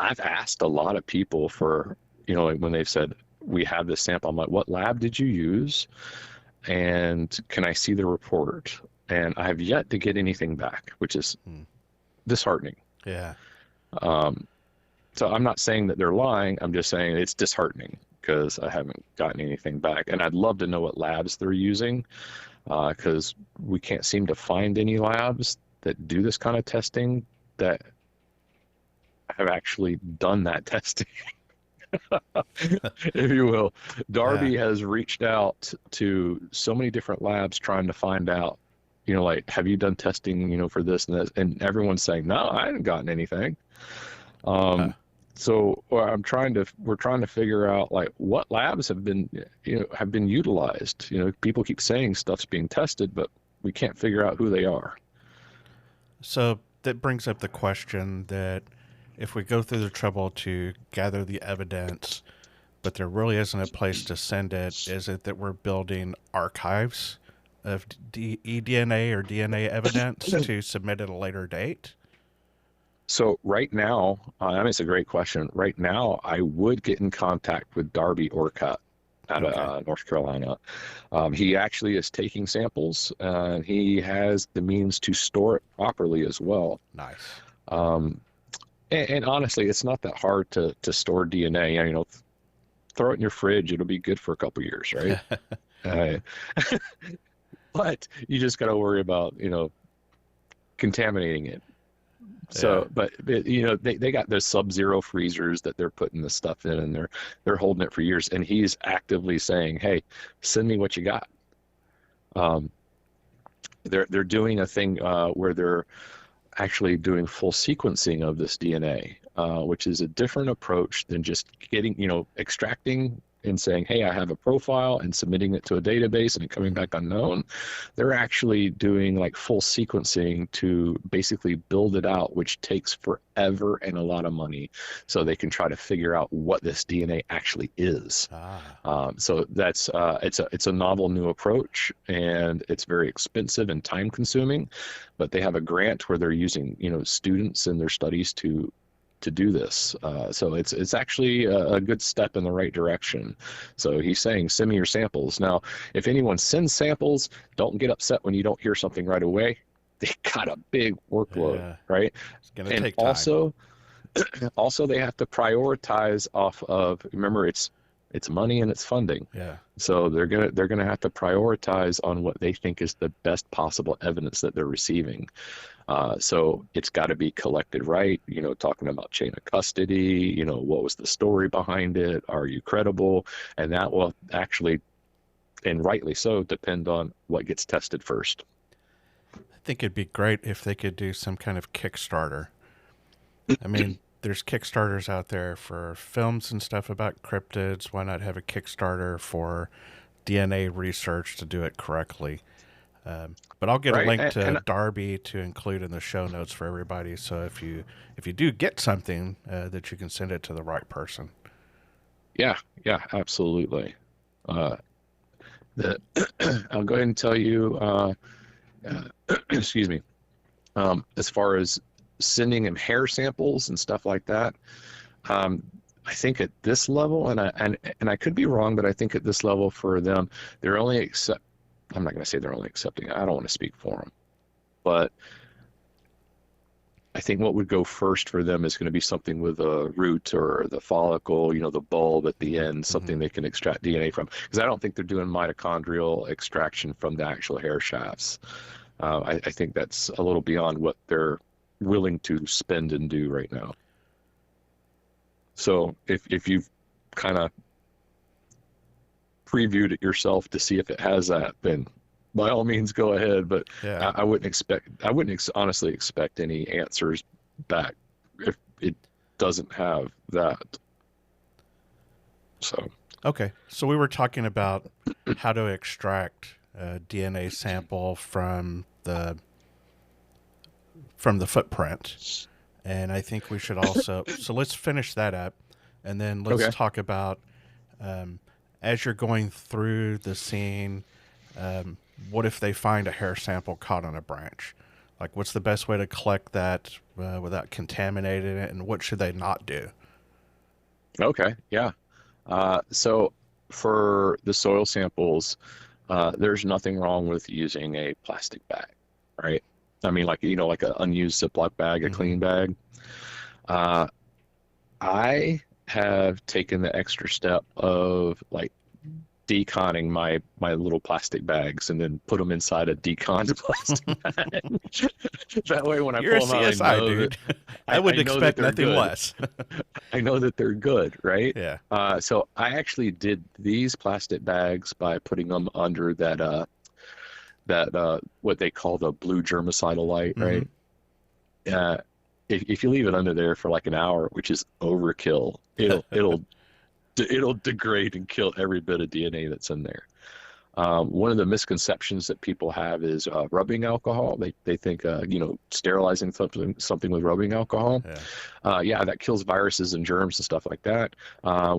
I've asked a lot of people for, when they've said, we have this sample, I'm like, what lab did you use? And can I see the report? And I have yet to get anything back, which is disheartening. Yeah. So I'm not saying that they're lying. I'm just saying it's disheartening because I haven't gotten anything back. And I'd love to know what labs they're using, because we can't seem to find any labs that do this kind of testing that have actually done that testing. If you will. Darby has reached out to so many different labs trying to find out, have you done testing, for this and this? And everyone's saying, no, I haven't gotten anything. So we're trying to figure out what labs have been utilized. People keep saying stuff's being tested, but we can't figure out who they are. So that brings up the question that if we go through the trouble to gather the evidence, but there really isn't a place to send it, is it that we're building archives of eDNA or DNA evidence to submit at a later date? So right now, it's a great question. Right now, I would get in contact with Darby Orcutt out of North Carolina. He actually is taking samples, and he has the means to store it properly as well. Nice. And honestly, it's not that hard to store DNA. Throw it in your fridge; it'll be good for a couple years, right? but you just got to worry about, contaminating it. Yeah. So, but they got those sub-zero freezers that they're putting the stuff in, and they're holding it for years. And he's actively saying, "Hey, send me what you got." Um, they're doing a thing where they're actually doing full sequencing of this DNA, which is a different approach than just getting, extracting and saying, hey, I have a profile and submitting it to a database and it coming back unknown. They're actually doing like full sequencing to basically build it out, which takes forever and a lot of money. So they can try to figure out what this DNA actually is. So that's it's a novel new approach, and it's very expensive and time consuming, but they have a grant where they're using, students in their studies to do this. So it's actually a good step in the right direction. So he's saying, send me your samples. Now, if anyone sends samples, don't get upset when you don't hear something right away. They got a big workload, right? It's going to take time. Also, they have to prioritize off of, remember, it's money and it's funding. Yeah. So they're gonna have to prioritize on what they think is the best possible evidence that they're receiving. So it's got to be collected right. Talking about chain of custody. What was the story behind it? Are you credible? And that will actually, and rightly so, depend on what gets tested first. I think it'd be great if they could do some kind of Kickstarter. I mean, there's Kickstarters out there for films and stuff about cryptids. Why not have a Kickstarter for DNA research to do it correctly? But I'll get a link to Darby to include in the show notes for everybody. So if you do get something, that you can send it to the right person. Yeah, absolutely. I'll go ahead and tell you. Excuse me. As far as sending him hair samples and stuff like that, I think at this level, and I could be wrong, but I think at this level for them, they're only I'm not going to say they're only accepting. I don't want to speak for them, but I think what would go first for them is going to be something with a root or the follicle, the bulb at the end, something they can extract DNA from. Because I don't think they're doing mitochondrial extraction from the actual hair shafts. I think that's a little beyond what they're willing to spend and do right now. So if you've kind of previewed it yourself to see if it has that, then by all means go ahead. But yeah. I wouldn't honestly expect any answers back if it doesn't have that. So okay, so we were talking about how to extract a DNA sample from the footprint, and I think we should also so let's finish that up, and then let's talk about as you're going through the scene, what if they find a hair sample caught on a branch? Like, what's the best way to collect that without contaminating it, and what should they not do? Okay, yeah. So for the soil samples, there's nothing wrong with using a plastic bag, right? I mean, like an unused Ziploc bag, a clean bag. I have taken the extra step of like deconning my little plastic bags and then put them inside a deconned plastic bag. That way, when I pull them out, I know dude. I would expect nothing less. I know that they're good, right? Yeah. So I actually did these plastic bags by putting them under that what they call the blue germicidal light, right? If you leave it under there for like an hour, which is overkill, it'll degrade and kill every bit of DNA that's in there. One of the misconceptions that people have is rubbing alcohol. They think sterilizing something with rubbing alcohol. Yeah, that kills viruses and germs and stuff like that.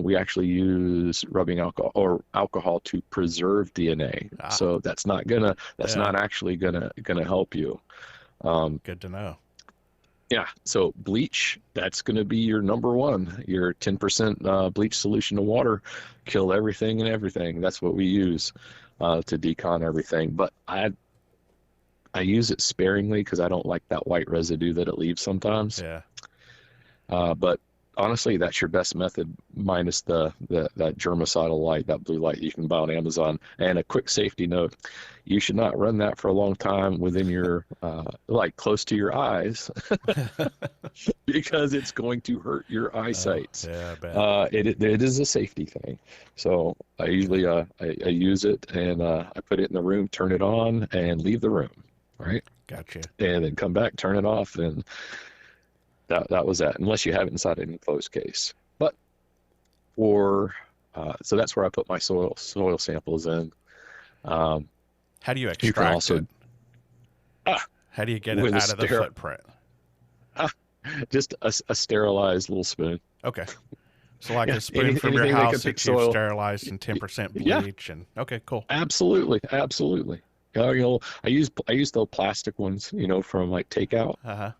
We actually use rubbing alcohol to preserve DNA. So that's not actually gonna help you. Good to know. Yeah, so bleach, that's going to be your number one. Your 10% bleach solution to water, kill everything and everything. That's what we use to decon everything. But I use it sparingly because I don't like that white residue that it leaves sometimes. Yeah. But honestly, that's your best method, minus that germicidal light, that blue light you can buy on Amazon. And a quick safety note: you should not run that for a long time within your like close to your eyes, because it's going to hurt your eyesight. Yeah, I bet. It is a safety thing. So I usually I use it, and I put it in the room, turn it on, and leave the room. Right. Gotcha. And then come back, turn it off, and that was that. Unless you have it inside an enclosed case. But so that's where I put my soil samples in. How do you You can extract also it? How do you get it with a out of the footprint? just a sterilized little spoon. Okay. So like Yeah, a spoon from your anything that can house pick that you've soil. sterilized in 10% Yeah, bleach and okay, cool. absolutely. I use the plastic ones, from like takeout. Uh-huh.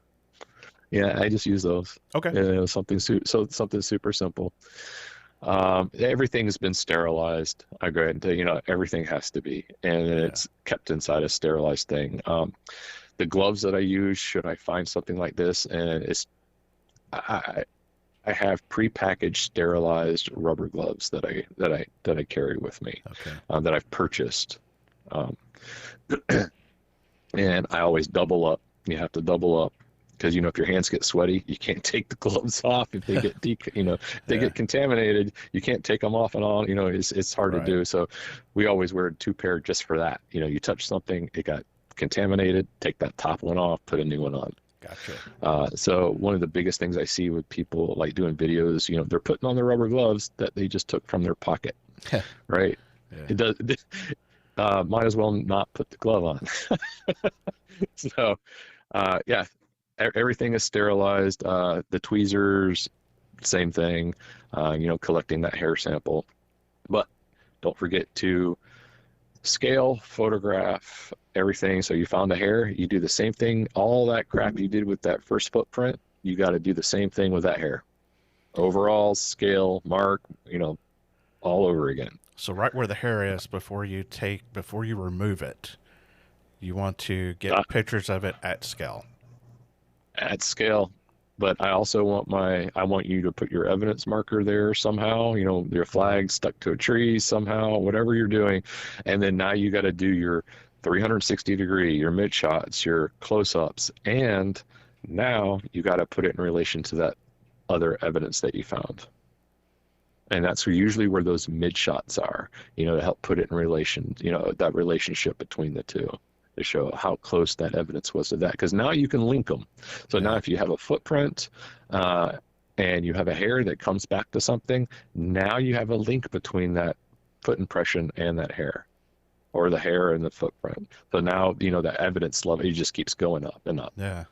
Yeah, I just use those. Okay. Something super simple. Everything has been sterilized. I go ahead and tell you, everything has to be, and Yeah. it's kept inside a sterilized thing. The gloves that I use, should I find something like this, and I have prepackaged sterilized rubber gloves that I carry with me, Okay. that I've purchased, um, and I always double up. You have to double up. Because if your hands get sweaty, you can't take the gloves off. If they get if they Yeah. get contaminated, you can't take them off and on. It's hard to Right. do. So we always wear 2 pair just for that. You touch something, it got contaminated, take that top one off, put a new one on. Gotcha. So one of the biggest things I see with people like doing videos, they're putting on the rubber gloves that they just took from their pocket, right? Yeah. It does. Might as well not put the glove on. So, yeah. Everything is sterilized. The tweezers, same thing, collecting that hair sample. But don't forget to scale, photograph everything. So you found a hair, you do the same thing. All that crap you did with that first footprint, you got to do the same thing with that hair. Overall, scale, mark, all over again. So right where the hair is before you remove it, you want to get pictures of it at scale. At scale. But I also want you to put your evidence marker there somehow, your flag stuck to a tree somehow, whatever you're doing. And then now you got to do your 360 degree, your mid shots, your close-ups, and now you got to put it in relation to that other evidence that you found. And that's usually where those mid shots are, to help put it in relation, that relationship between the two, to show how close that evidence was to that. Because now you can link them. So now if you have a footprint and you have a hair that comes back to something, now you have a link between that foot impression and that hair, or the hair and the footprint. So now, the evidence level, it just keeps going up and up. Yeah.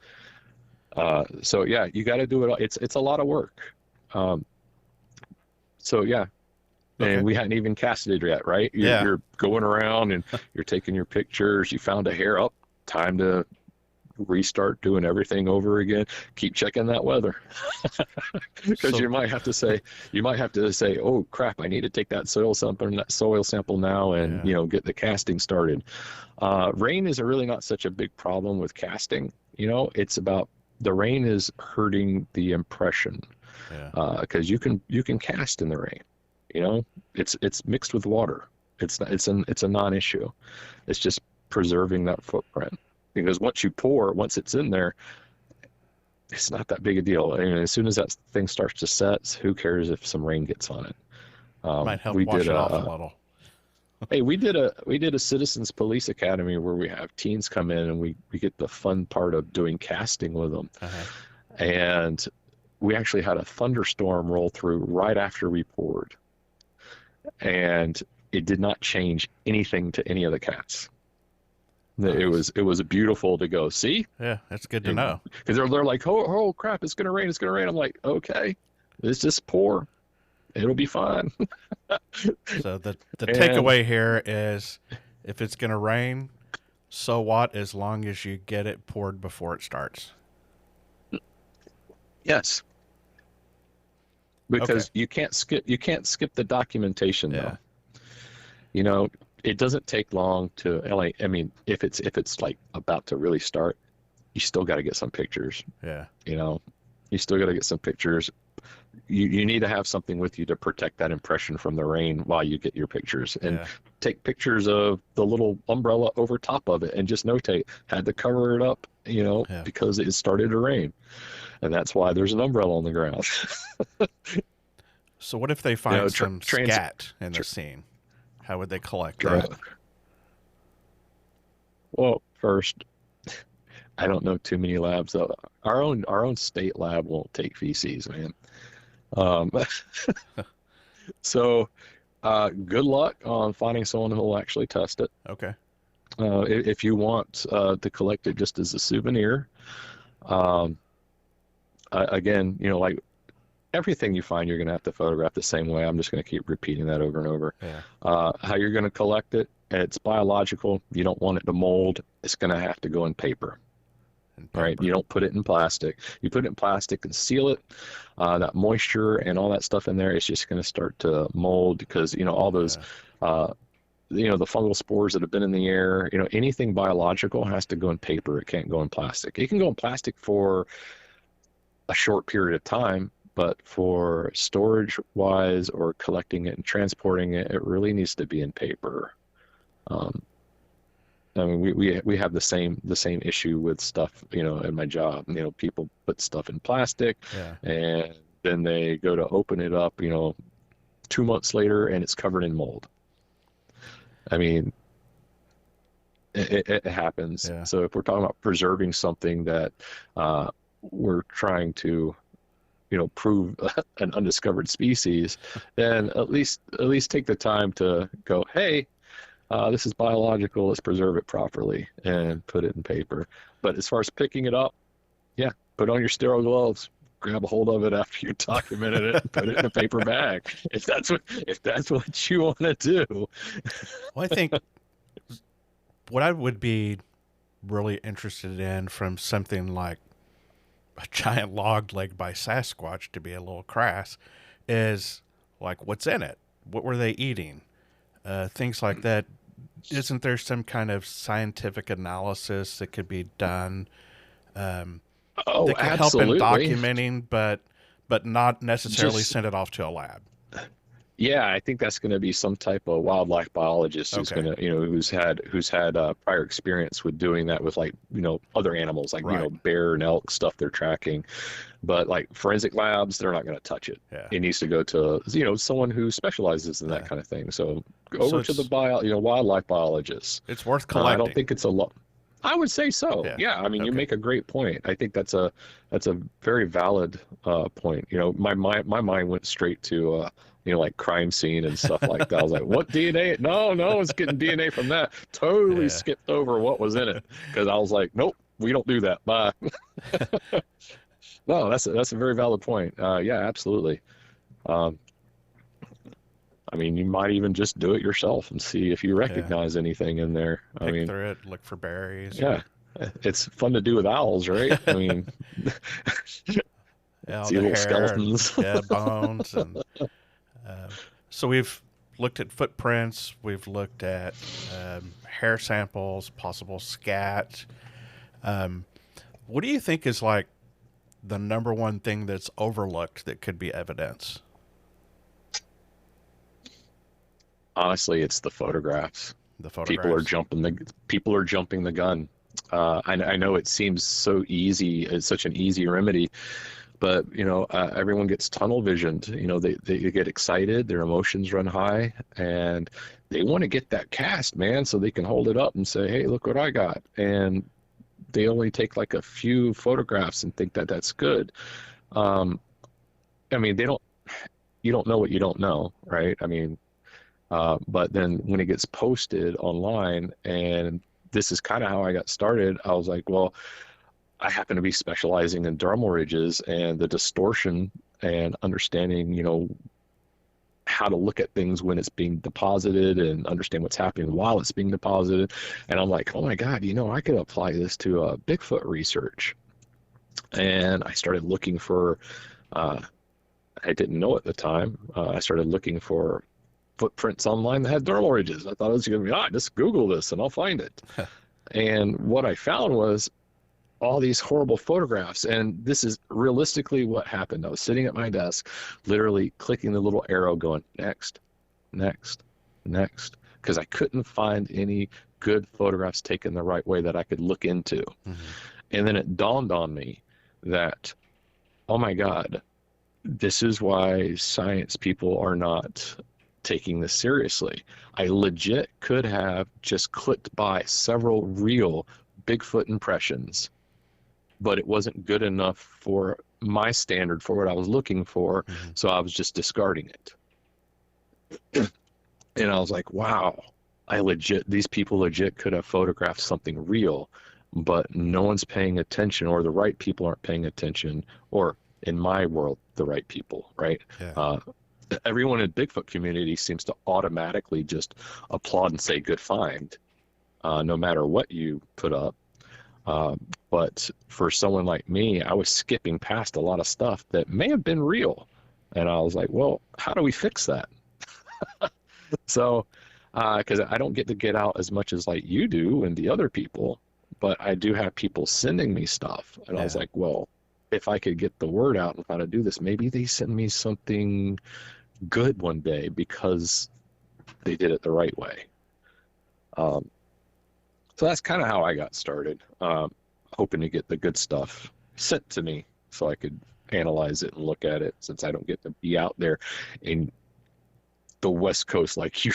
So yeah, you got to do it. It's a lot of work. So yeah. Okay. And we hadn't even casted it yet, right? You're going around and you're taking your pictures. You found a hair up. Time to restart doing everything over again. Keep checking that weather, because you might have to say, oh crap, I need to take that soil sample now, and get the casting started. Rain is really not such a big problem with casting. It's about the rain is hurting the impression, because you can cast in the rain. It's mixed with water. It's a non-issue. It's just preserving that footprint, because once it's in there, it's not that big a deal. As soon as that thing starts to set, who cares if some rain gets on it? Might help wash it off a little. Hey, we did a Citizens Police Academy where we have teens come in, and we get the fun part of doing casting with them. And we actually had a thunderstorm roll through right after we poured. And it did not change anything to any of the cats. Nice. It was beautiful to go see. Yeah, that's good to know. Because they're like, oh crap, it's gonna rain. I'm like, okay, let's just pour. It'll be fine. So the takeaway here is, if it's gonna rain, so what? As long as you get it poured before it starts. Yes. Because you can't skip the documentation though. It doesn't take long to, if it's like about to really start, you still got to get some pictures. Yeah. You still got to get some pictures, you need to have something with you to protect that impression from the rain while you get your pictures, and take pictures of the little umbrella over top of it and just notate, had to cover it up, because it started to rain. And that's why there's an umbrella on the ground. So what if they find some scat in the scene? How would they collect that? Well, first, I don't know too many labs. Our own state lab won't take feces, man. So good luck on finding someone who will actually test it. Okay. If you want to collect it just as a souvenir, again, like everything you find, you're going to have to photograph the same way. I'm just going to keep repeating that over and over. Yeah. How you're going to collect it, it's biological. You don't want it to mold. It's going to have to go in paper. Right? You don't put it in plastic. You put it in plastic and seal it. That moisture and all that stuff in there is just going to start to mold, because, all those, the fungal spores that have been in the air, anything biological has to go in paper. It can't go in plastic. It can go in plastic for a short period of time, but for storage wise or collecting it and transporting it, it really needs to be in paper. I mean, we have the same issue with stuff, in my job. People put stuff in plastic, and then they go to open it up, 2 months later, and it's covered in mold. I mean, it happens. Yeah. So if we're talking about preserving something that we're trying to, prove an undiscovered species, then at least take the time to go, hey, this is biological, let's preserve it properly and put it in paper. But as far as picking it up, put on your sterile gloves, grab a hold of it after you documented it, and put it in a paper bag. If that's what you want to do. Well, I think what I would be really interested in from something like a giant log leg by Sasquatch, to be a little crass, is like, what's in it? What were they eating? Things like that. Isn't there some kind of scientific analysis that could be done that could help in documenting, but not necessarily send it off to a lab? Yeah, I think that's going to be some type of wildlife biologist who's going to, who's had prior experience with doing that with, like, other animals, like, bear and elk stuff they're tracking. But like forensic labs, they're not going to touch it. Yeah. It needs to go to, someone who specializes in that kind of thing. So go over to the wildlife biologist. It's worth collecting. I don't think it's a lot. I would say so. Yeah. I mean, you make a great point. I think that's a very valid point. My mind went straight to like crime scene and stuff like that. I was like, what DNA? No one's getting DNA from that. Totally skipped over what was in it, because I was like, nope, we don't do that. Bye. No, that's a very valid point. Yeah, absolutely. I mean, you might even just do it yourself and see if you recognize anything in there. Pick through it, look for berries. Yeah, it's fun to do with owls, right? I mean, see little skeletons, bones, and so we've looked at footprints. We've looked at hair samples, possible scat. What do you think is like the number one thing that's overlooked that could be evidence? Honestly, it's the photographs. People are jumping the gun. I know it seems so easy. It's such an easy remedy, but everyone gets tunnel visioned. They get excited, their emotions run high, and they want to get that cast, man, so they can hold it up and say, hey, look what I got. And they only take like a few photographs and think that that's good. I mean, you don't know what you don't know, right? I mean, but then when it gets posted online, and this is kind of how I got started, I was like, well, I happen to be specializing in dermal ridges and the distortion and understanding, how to look at things when it's being deposited and understand what's happening while it's being deposited. And I'm like, oh my God, I could apply this to Bigfoot research. And I started looking for, I didn't know at the time, I started looking for footprints online that had dermal ridges. I thought it was going to be, just Google this and I'll find it. And what I found was all these horrible photographs. And this is realistically what happened. I was sitting at my desk, literally clicking the little arrow going, next, next, next, because I couldn't find any good photographs taken the right way that I could look into. Mm-hmm. And then it dawned on me that, oh my God, this is why science people are not taking this seriously. I legit could have just clicked by several real Bigfoot impressions, but it wasn't good enough for my standard for what I was looking for. Mm-hmm. So I was just discarding it. And I was like, wow, these people legit could have photographed something real, but no one's paying attention, or the right people aren't paying attention, or in my world, the right people, right? Yeah. Everyone in Bigfoot community seems to automatically just applaud and say good find, no matter what you put up. But for someone like me, I was skipping past a lot of stuff that may have been real. And I was like, well, how do we fix that? So, because I don't get out as much as like you do and the other people, but I do have people sending me stuff. And I was like, well, if I could get the word out on how to do this, maybe they send me something good one day because they did it the right way. So that's kind of how I got started, hoping to get the good stuff sent to me so I could analyze it and look at it, since I don't get to be out there in the West Coast like you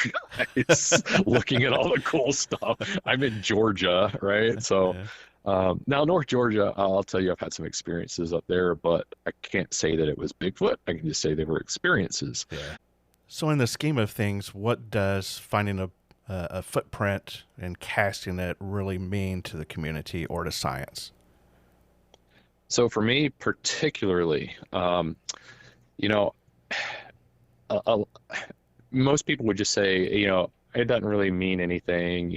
guys looking at all the cool stuff. I'm in Georgia, right? So now North Georgia, I'll tell you, I've had some experiences up there, but I can't say that it was Bigfoot. I can just say they were experiences. Yeah. So in the scheme of things, what does finding a footprint and casting it really mean to the community or to science? So for me particularly, most people would just say, it doesn't really mean anything.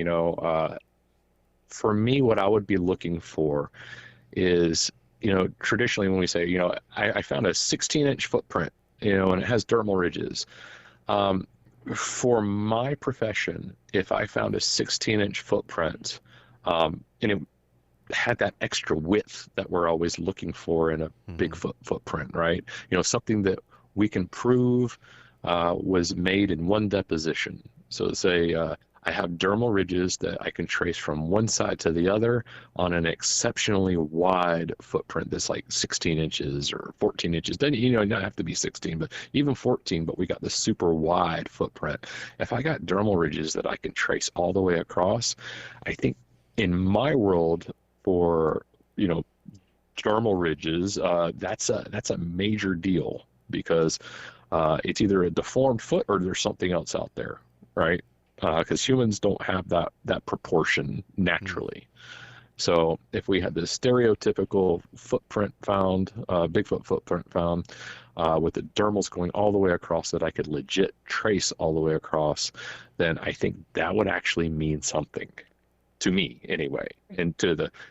For me, what I would be looking for is, traditionally when we say, I found a 16-inch footprint, and it has dermal ridges. For my profession, if I found a 16-inch footprint, and it had that extra width that we're always looking for in a Bigfoot footprint, right? Something that we can prove was made in one deposition. So say I have dermal ridges that I can trace from one side to the other on an exceptionally wide footprint that's like 16 inches or 14 inches. Doesn't not have to be 16, but even 14, but we got this super wide footprint. If I got dermal ridges that I can trace all the way across, I think in my world for, dermal ridges, that's a major deal, because it's either a deformed foot or there's something else out there, right? Because humans don't have that proportion naturally. So if we had this stereotypical footprint found, Bigfoot footprint found, with the dermals going all the way across that I could legit trace all the way across, then I think that would actually mean something. To me, anyway, and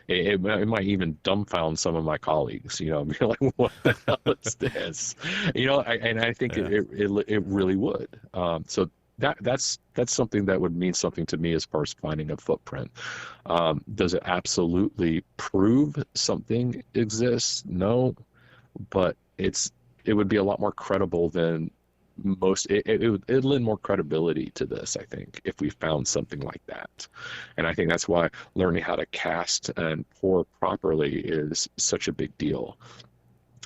it might even dumbfound some of my colleagues. Be like, "What the hell is this?" And I think it really would. So that's something that would mean something to me as far as finding a footprint. Does it absolutely prove something exists? No, but it would be a lot more credible than most. It'd lend more credibility to this, I think, if we found something like that. And I think that's why learning how to cast and pour properly is such a big deal,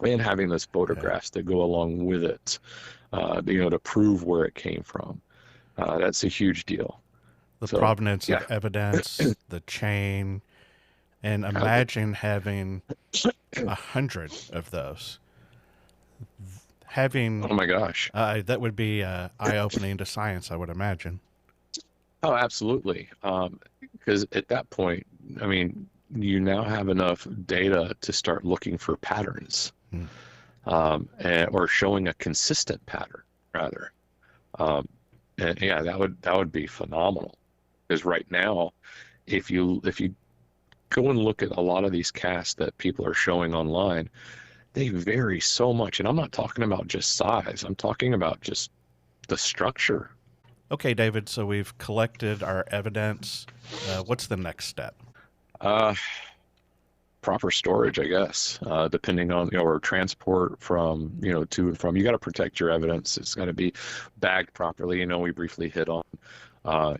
and having those photographs that go along with it, to prove where it came from. That's a huge deal. The provenance of evidence, the chain, and imagine having 100 of those. Oh my gosh, that would be eye-opening to science, I would imagine. Oh, absolutely. Because at that point, I mean, you now have enough data to start looking for patterns, or showing a consistent pattern, rather. And yeah, that would be phenomenal. Because right now, if you go and look at a lot of these casts that people are showing online, they vary so much. And I'm not talking about just size. I'm talking about just the structure. Okay, David, so we've collected our evidence. What's the next step? proper storage, I guess, depending on, or transport from, to and from. You got to protect your evidence. It's got to be bagged properly. We briefly hit on,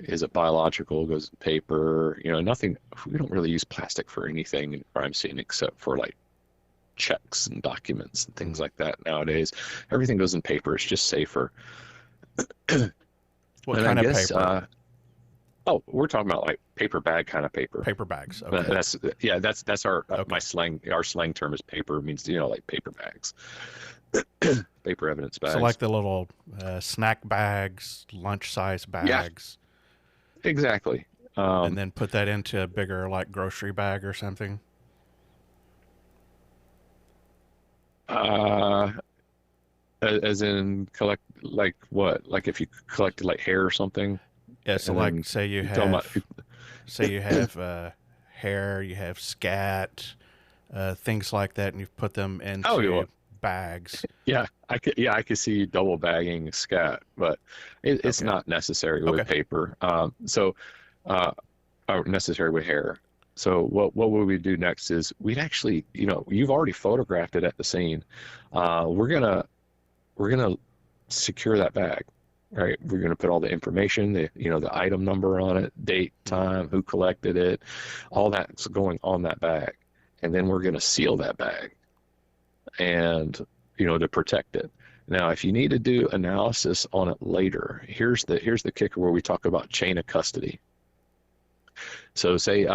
is it biological, goes in paper, nothing. We don't really use plastic for anything in crime scene except for like checks and documents and things like that nowadays. Everything goes in paper. It's just safer. What kind of paper? Oh, we're talking about like paper bag kind of paper. Paper bags. Okay. That's our Okay. my slang. Our slang term is paper. It means like paper bags, paper evidence bags. So like the little snack bags, lunch size bags. Yeah, exactly. And then put that into a bigger like grocery bag or something. As in collect like what? Like if you collected like hair or something. Yeah. So like say you have hair, you have scat, things like that, and you've put them into bags. Yeah, I could see double bagging scat, but it's not necessary with paper. Or necessary with hair. So what would we do next is we'd actually, you've already photographed it at the scene. We're gonna secure that bag, right? We're gonna put all the information, the item number on it, date, time, who collected it, all that's going on that bag, and then we're gonna seal that bag, and to protect it. Now, if you need to do analysis on it later, here's the kicker where we talk about chain of custody. So say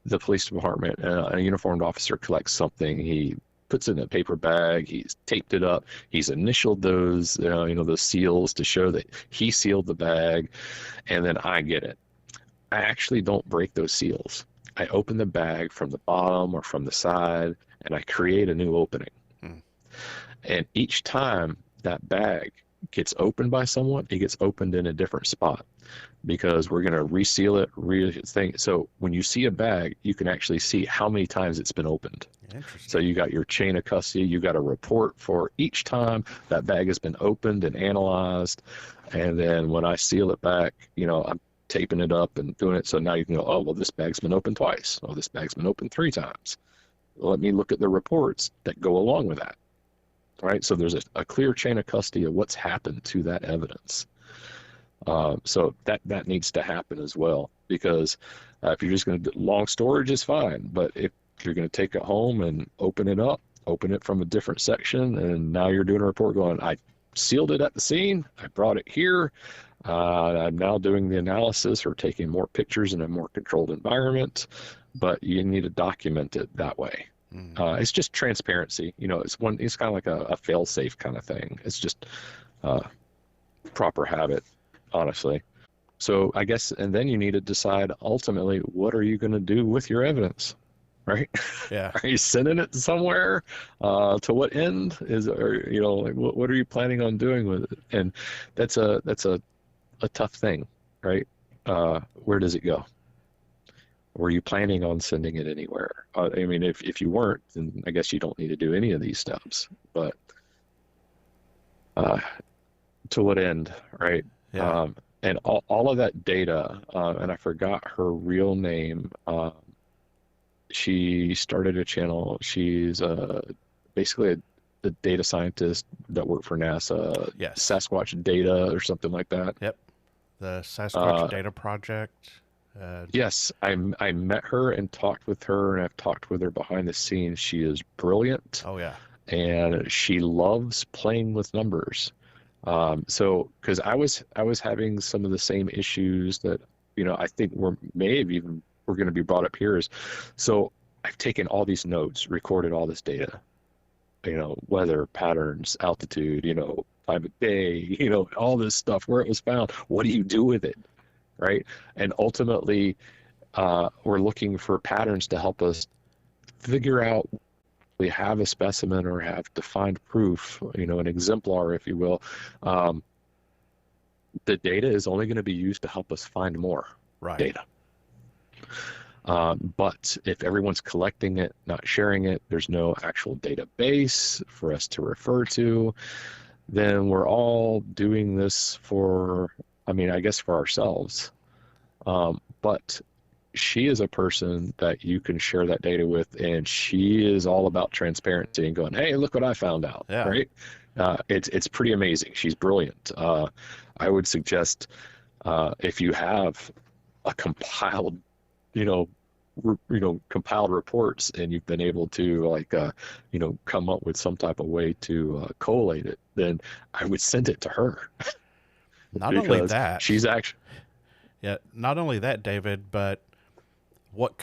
the police department, a uniformed officer collects something, he puts it in a paper bag, he's taped it up, he's initialed those, those seals to show that he sealed the bag, and then I get it. I actually don't break those seals. I open the bag from the bottom or from the side, and I create a new opening. And each time that bag gets opened by someone, it gets opened in a different spot, because we're going to reseal it. So when you see a bag, you can actually see how many times it's been opened. So you got your chain of custody. You got a report for each time that bag has been opened and analyzed. And then when I seal it back, I'm taping it up and doing it. So now you can go, oh, well, this bag's been opened twice. Oh, this bag's been opened 3 times. Let me look at the reports that go along with that. Right? So there's a clear chain of custody of what's happened to that evidence. So that needs to happen as well, because if you're just going to long storage is fine, but if you're going to take it home and open it from a different section, and now you're doing a report going, I sealed it at the scene, I brought it here, I'm now doing the analysis or taking more pictures in a more controlled environment, but you need to document it that way. It's just transparency. It's kind of like a fail-safe kind of thing. It's just proper habit, honestly. So I guess, and then you need to decide ultimately, what are you going to do with your evidence, right? Yeah. Are you sending it somewhere? To what end? What are you planning on doing with it? And that's a tough thing, right? Where does it go? Were you planning on sending it anywhere? If you weren't, then I guess you don't need to do any of these steps. But to what end, right? Yeah. And all of that data, and I forgot her real name. She started a channel. She's basically a data scientist that worked for NASA. Yes. Sasquatch Data or something like that. Yep. The Sasquatch Data Project. Yes, I met her and talked with her, and I've talked with her behind the scenes. She is brilliant. Oh yeah. And she loves playing with numbers. So because I was having some of the same issues that I think we're going to be brought up here. So I've taken all these notes, recorded all this data, weather patterns, altitude, time of day, all this stuff, where it was found. What do you do with it? Right. And ultimately, we're looking for patterns to help us figure out if we have a specimen or have defined proof, an exemplar, if you will. The data is only going to be used to help us find more data. But if everyone's collecting it, not sharing it, there's no actual database for us to refer to, then we're all doing this for, I guess for ourselves. But she is a person that you can share that data with, and she is all about transparency and going, hey, look what I found out, Yeah. right? It's pretty amazing. She's brilliant. I would suggest if you have a compiled, compiled reports, and you've been able to come up with some type of way to collate it, then I would send it to her. Not only Because that, she's actually, yeah, not only that, David, but what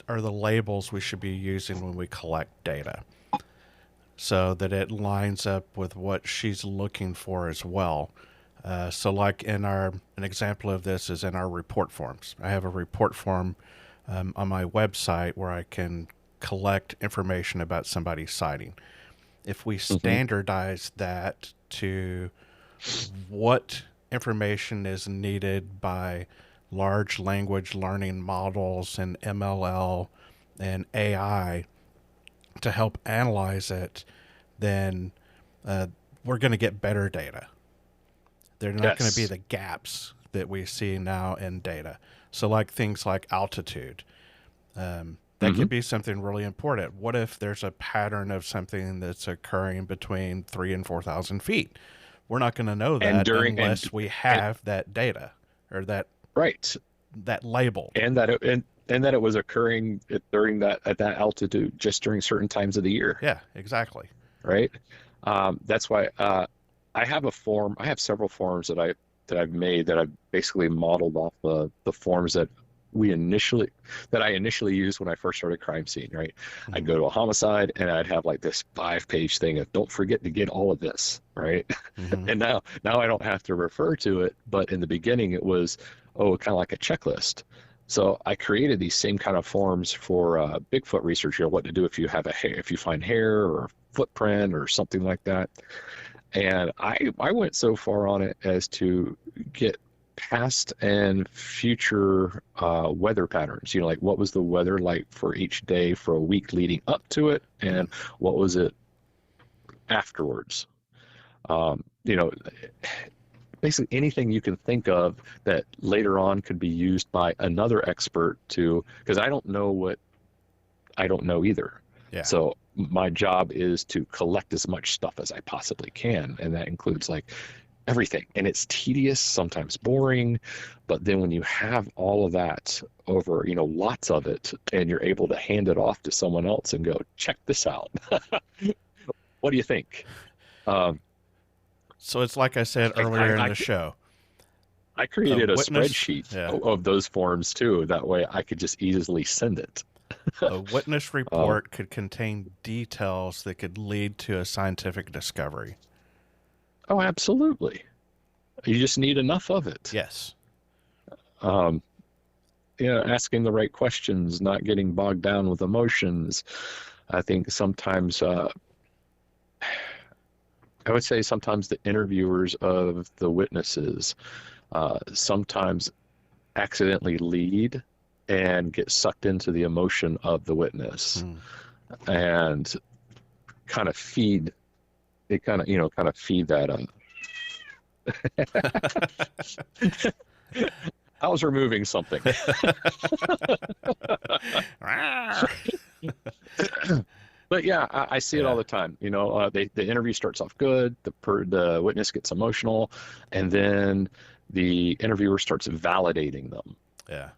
are the labels we should be using when we collect data so that it lines up with what she's looking for as well. So like an example of this is in our report forms. I have a report form on my website where I can collect information about somebody's sighting. If we standardize that to what information is needed by large language learning models and MLL and AI to help analyze it, then we're going to get better data. They're not going to be the gaps that we see now in data. So like things like altitude, that could be something really important. What if there's a pattern of something that's occurring between 3,000 and 4,000 feet? We're not going to know that unless we have that data or that labeled. And that it was occurring at that altitude just during certain times of the year. Yeah, exactly. Right. That's why I have a form. I have several forms that I've made that I've basically modeled off the forms that I initially used when I first started crime scene. Right. I'd go to a homicide and I'd have like this 5-page thing of don't forget to get all of this. Right. And now I don't have to refer to it. But in the beginning, it was kind of like a checklist. So I created these same kind of forms for Bigfoot research. What to do if you find hair or footprint or something like that. And I went so far on it as to get past and future weather patterns. Like what was the weather like for each day for a week leading up to it, and what was it afterwards? Basically anything you can think of that later on could be used by another expert because I don't know either. Yeah. So my job is to collect as much stuff as I possibly can. And that includes like everything. And it's tedious, sometimes boring. But then when you have all of that over, lots of it, and you're able to hand it off to someone else and go, check this out. What do you think? So it's like I said earlier in the show. I created a spreadsheet of those forms too. That way I could just easily send it. A witness report could contain details that could lead to a scientific discovery. Oh, absolutely. You just need enough of it. Yes. Asking the right questions, not getting bogged down with emotions. I think sometimes I would say sometimes the interviewers of the witnesses sometimes accidentally lead and get sucked into the emotion of the witness and kind of feed that I was removing something. But yeah, I see it all the time. The interview starts off good. The witness gets emotional, and then the interviewer starts validating them. Yeah.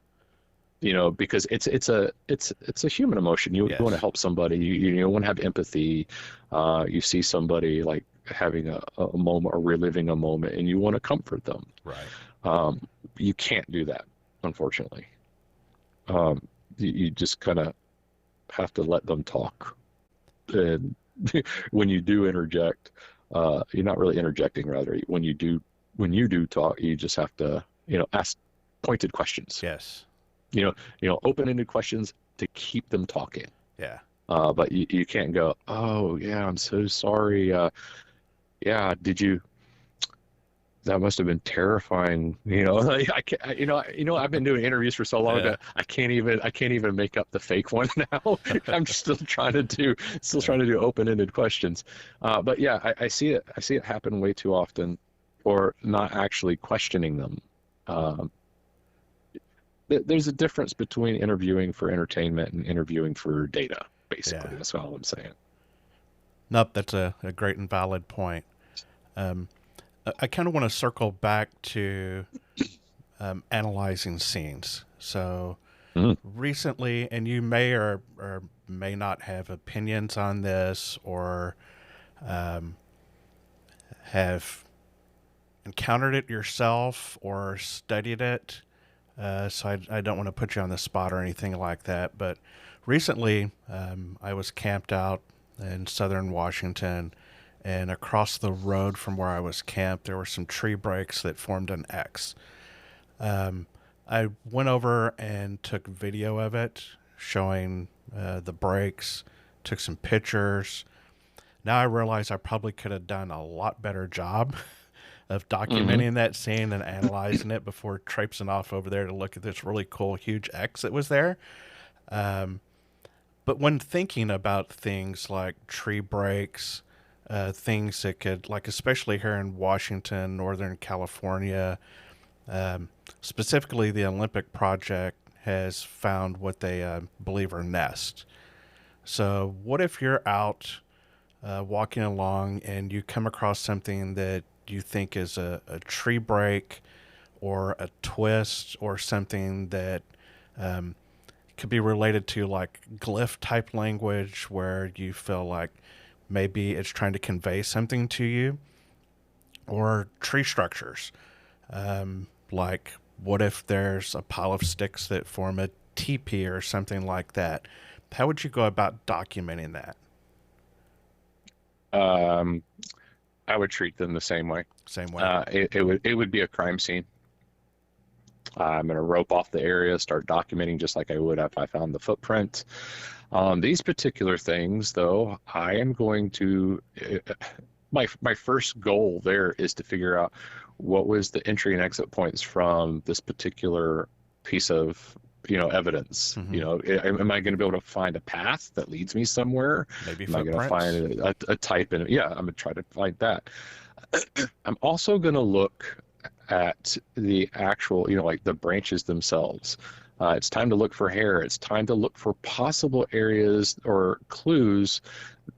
Because it's a human emotion. You want to help somebody. You want to have empathy. You see somebody like having a moment or reliving a moment, and you want to comfort them. Right. You can't do that, unfortunately. You just kind of have to let them talk. And when you do interject, you're not really interjecting. Rather, when you do talk, you just have to ask pointed questions. Yes. Open-ended questions to keep them talking. Yeah. But you can't go, oh yeah, I'm so sorry. Yeah, did you? That must have been terrifying. I can't. I've been doing interviews for so long that I can't even make up the fake one now. I'm still trying to do open-ended questions. But yeah, I see it. I see it happen way too often, or not actually questioning them. there's a difference between interviewing for entertainment and interviewing for data. Basically, Yeah. that's all I'm saying. Nope, that's a great and valid point. Um, I kind of want to circle back to analyzing scenes. So Mhm. recently, and you may or may not have opinions on this, or um, have encountered it yourself or studied it. So I don't want to put you on the spot or anything like that. But recently, I was camped out in southern Washington, and across the road from where I was camped, there were some tree breaks that formed an X. Um, I went over and took video of it, showing the breaks, took some pictures. Now I realize I probably could have done a lot better job of Hmm. documenting that scene and analyzing it before traipsing off over there to look at this really cool, huge X that was there. Um, but when thinking about things like tree breaks, things that could, like, especially here in Washington, Northern California, um, specifically the Olympic Project has found what they believe are nests. So, what if you're out walking along and you come across something that you think is a tree break or a twist or something that um, could be related to like glyph type language where you feel like maybe it's trying to convey something to you, or tree structures. Like, what if there's a pile of sticks that form a teepee or something like that? How would you go about documenting that? Um, I would treat them the same way. Same way. It would be a crime scene. I'm going to rope off the area, start documenting just like I would if I found the footprint. These particular things, though, I am going to my first goal there is to figure out what was the entry and exit points from this particular piece of evidence. Mm-hmm. Am I going to be able to find a path that leads me somewhere? Maybe Am I going to footprints. find a type in it? Yeah, I'm going to try to find that. I'm also going to look at the actual, like the branches themselves. It's time to look for hair. It's time to look for possible areas or clues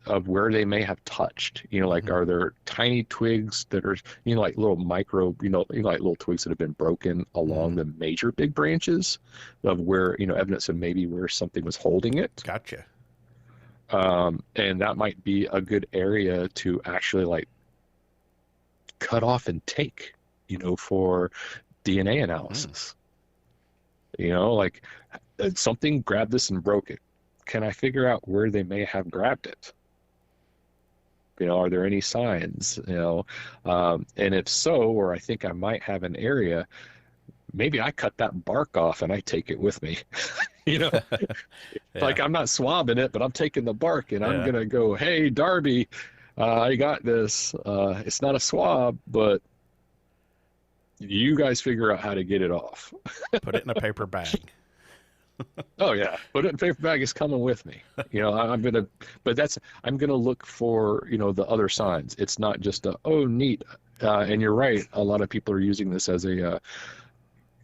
of where they may have touched. Like, Mm-hmm. are there tiny twigs that are, like little micro, like little twigs that have been broken Mm-hmm. along the major big branches of where, evidence of maybe where something was holding it. Gotcha. And that might be a good area to actually like cut off and take, for DNA Mm. analysis. Like something grabbed this and broke it. Can I figure out where they may have grabbed it? Are there any signs? And if so, or I think I might have an area, maybe I cut that bark off and I take it with me. you know, Yeah. like I'm not swabbing it, but I'm taking the bark and I'm Yeah. gonna go, hey, Darby, I got this. It's not a swab, but you guys figure out how to get it off. Put it in a paper bag. Oh yeah, put it in a paper bag. It's coming with me. I'm gonna, but I'm gonna look for the other signs. It's not just oh neat. And you're right. A lot of people are using this as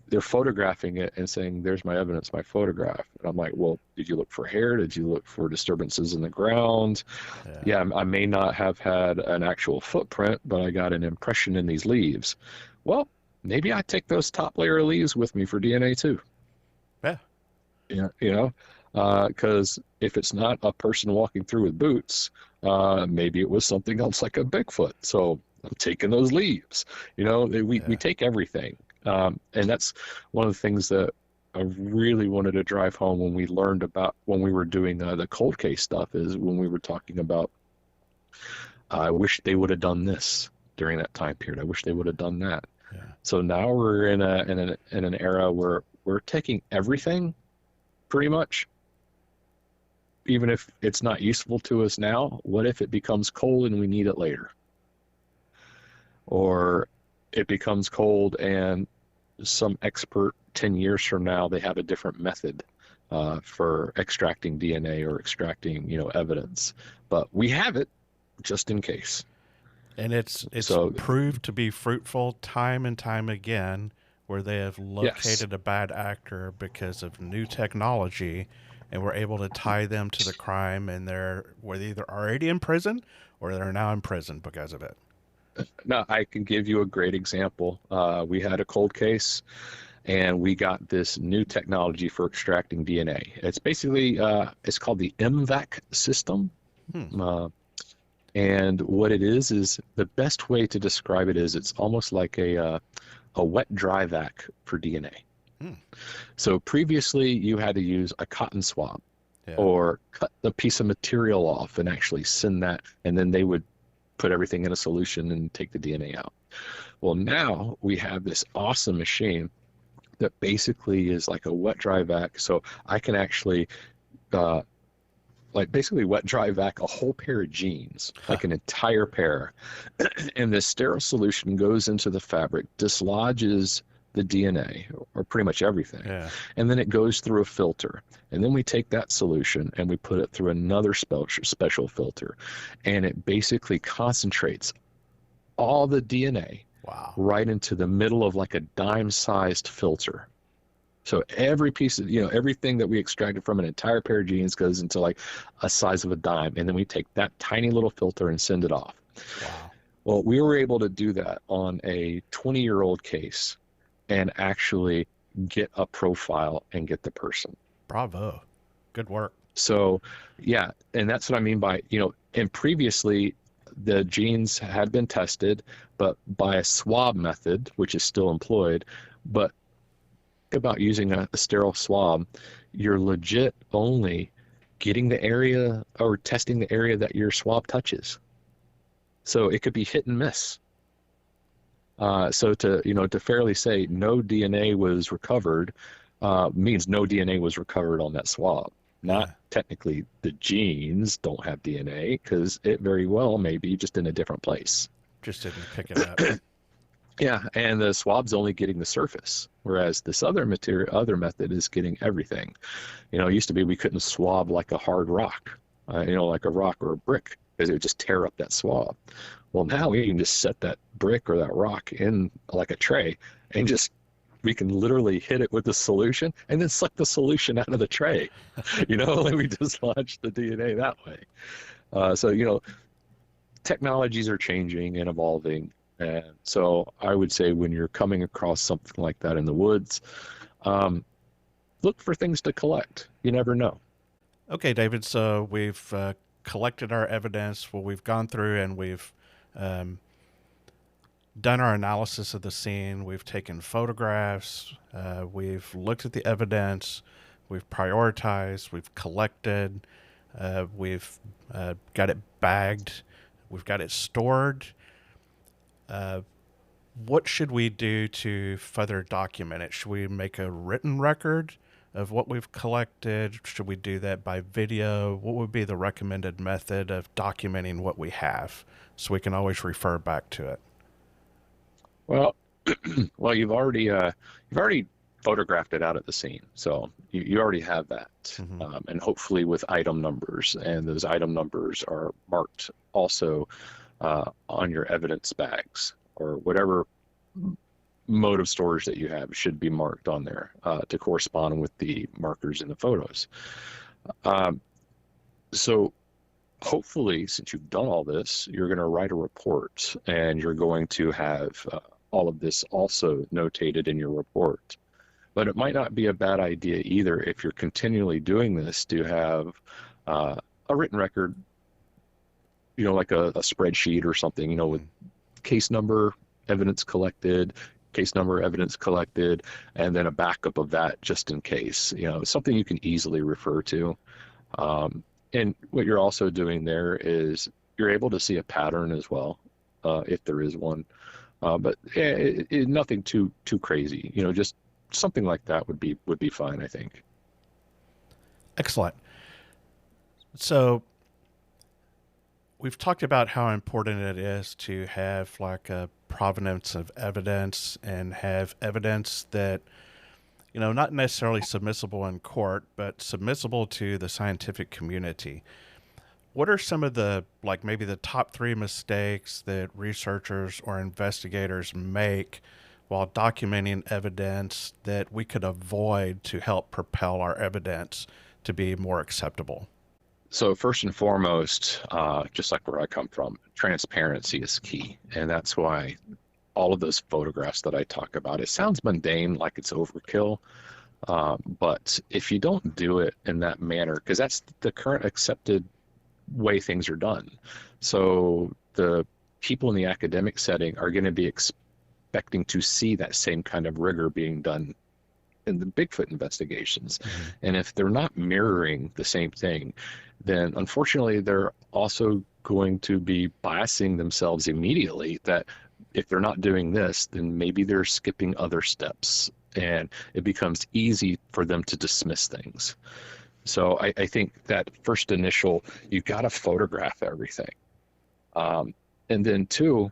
they're photographing it and saying, "There's my evidence, my photograph." And I'm like, well, did you look for hair? Did you look for disturbances in the ground? Yeah. Yeah, I may not have had an actual footprint, but I got an impression in these leaves. Well, maybe I take those top layer of leaves with me for DNA too. Yeah. Yeah, because if it's not a person walking through with boots, maybe it was something else like a Bigfoot. So I'm taking those leaves. We Yeah. take everything, and that's one of the things that I really wanted to drive home when we learned about when we were doing the cold case stuff is when we were talking about. I wish they would have done this during that time period. I wish they would have done that. Yeah. So now we're in an era where we're taking everything pretty much, even if it's not useful to us now. What if it becomes cold and we need it later? Or it becomes cold and some expert 10 years from now, they have a different method for extracting DNA or extracting, evidence. But we have it just in case. And it's So, proved to be fruitful time and time again where they have Yes. located a bad actor because of new technology and were able to tie them to the crime, and were either already in prison or they're now in prison because of it. No, I can give you a great example. We had a cold case, and we got this new technology for extracting DNA. It's basically it's called the MVAC system. Hmm. Uh, and what it is the best way to describe it is it's almost like a wet dry vac for DNA. Hmm. So previously you had to use a cotton swab Yeah. or cut the piece of material off and actually send that, and then they would put everything in a solution and take the DNA out. Well, now we have this awesome machine that basically is like a wet dry vac. So I can actually uh, like basically wet dry vac a whole pair of jeans, Huh. like an entire pair. And this sterile solution goes into the fabric, dislodges the DNA or pretty much everything. Yeah. And then it goes through a filter. And then we take that solution and we put it through another special filter. And it basically concentrates all the DNA Wow. right into the middle of like a dime-sized filter. So every piece of, everything that we extracted from an entire pair of jeans goes into like a size of a dime. And then we take that tiny little filter and send it off. Wow. Well, we were able to do that on a 20-year-old case and actually get a profile and get the person. Bravo. Good work. So, yeah, and that's what I mean by, and previously the genes had been tested, but by a swab method, which is still employed. But about using a sterile swab, you're legit only getting the area or testing the area that your swab touches. So it could be hit and miss. So to fairly say no DNA was recovered means no DNA was recovered on that swab. Not Yeah. technically the genes don't have DNA because it very well may be just in a different place. Just didn't pick it up. Yeah, and the swab's only getting the surface, whereas this other method is getting everything. It used to be we couldn't swab like a hard rock, like a rock or a brick, because it would just tear up that swab. Well, now we can just set that brick or that rock in like a tray and we can literally hit it with the solution and then suck the solution out of the tray. Like we just launched the DNA that way. So, technologies are changing and evolving. And so I would say when you're coming across something like that in the woods, look for things to collect. You never know. Okay, David. So we've collected our evidence. Well, we've gone through and we've um, done our analysis of the scene. We've taken photographs. We've looked at the evidence. We've prioritized. We've collected. We've got it bagged. We've got it stored. What should we do to further document it? Should we make a written record of what we've collected? Should we do that by video? What would be the recommended method of documenting what we have so we can always refer back to it? Well, well, you've already photographed it out at the scene, so you already have that, Mm-hmm. and hopefully with item numbers, and those item numbers are marked also on your evidence bags or whatever mode of storage that you have should be marked on there to correspond with the markers in the photos. So hopefully, since you've done all this, you're going to write a report and you're going to have all of this also notated in your report. But it might not be a bad idea either if you're continually doing this to have a written record, like a spreadsheet or something, with case number, evidence collected, and then a backup of that just in case, something you can easily refer to. And what you're also doing there is you're able to see a pattern as well, if there is one. But nothing too crazy, just something like that would be fine, I think. Excellent. So we've talked about how important it is to have like a provenance of evidence and have evidence that, not necessarily submissible in court, but submissible to the scientific community. What are some of the, like maybe the top three mistakes that researchers or investigators make while documenting evidence that we could avoid to help propel our evidence to be more acceptable? So first and foremost, just like where I come from, transparency is key. And that's why all of those photographs that I talk about, it sounds mundane, like it's overkill. But if you don't do it in that manner, because that's the current accepted way things are done. So the people in the academic setting are going to be expecting to see that same kind of rigor being done in the Bigfoot investigations. Mm-hmm. And if they're not mirroring the same thing, then unfortunately they're also going to be biasing themselves immediately that if they're not doing this, then maybe they're skipping other steps, and it becomes easy for them to dismiss things. So I think that first initial, you got to photograph everything. And then two,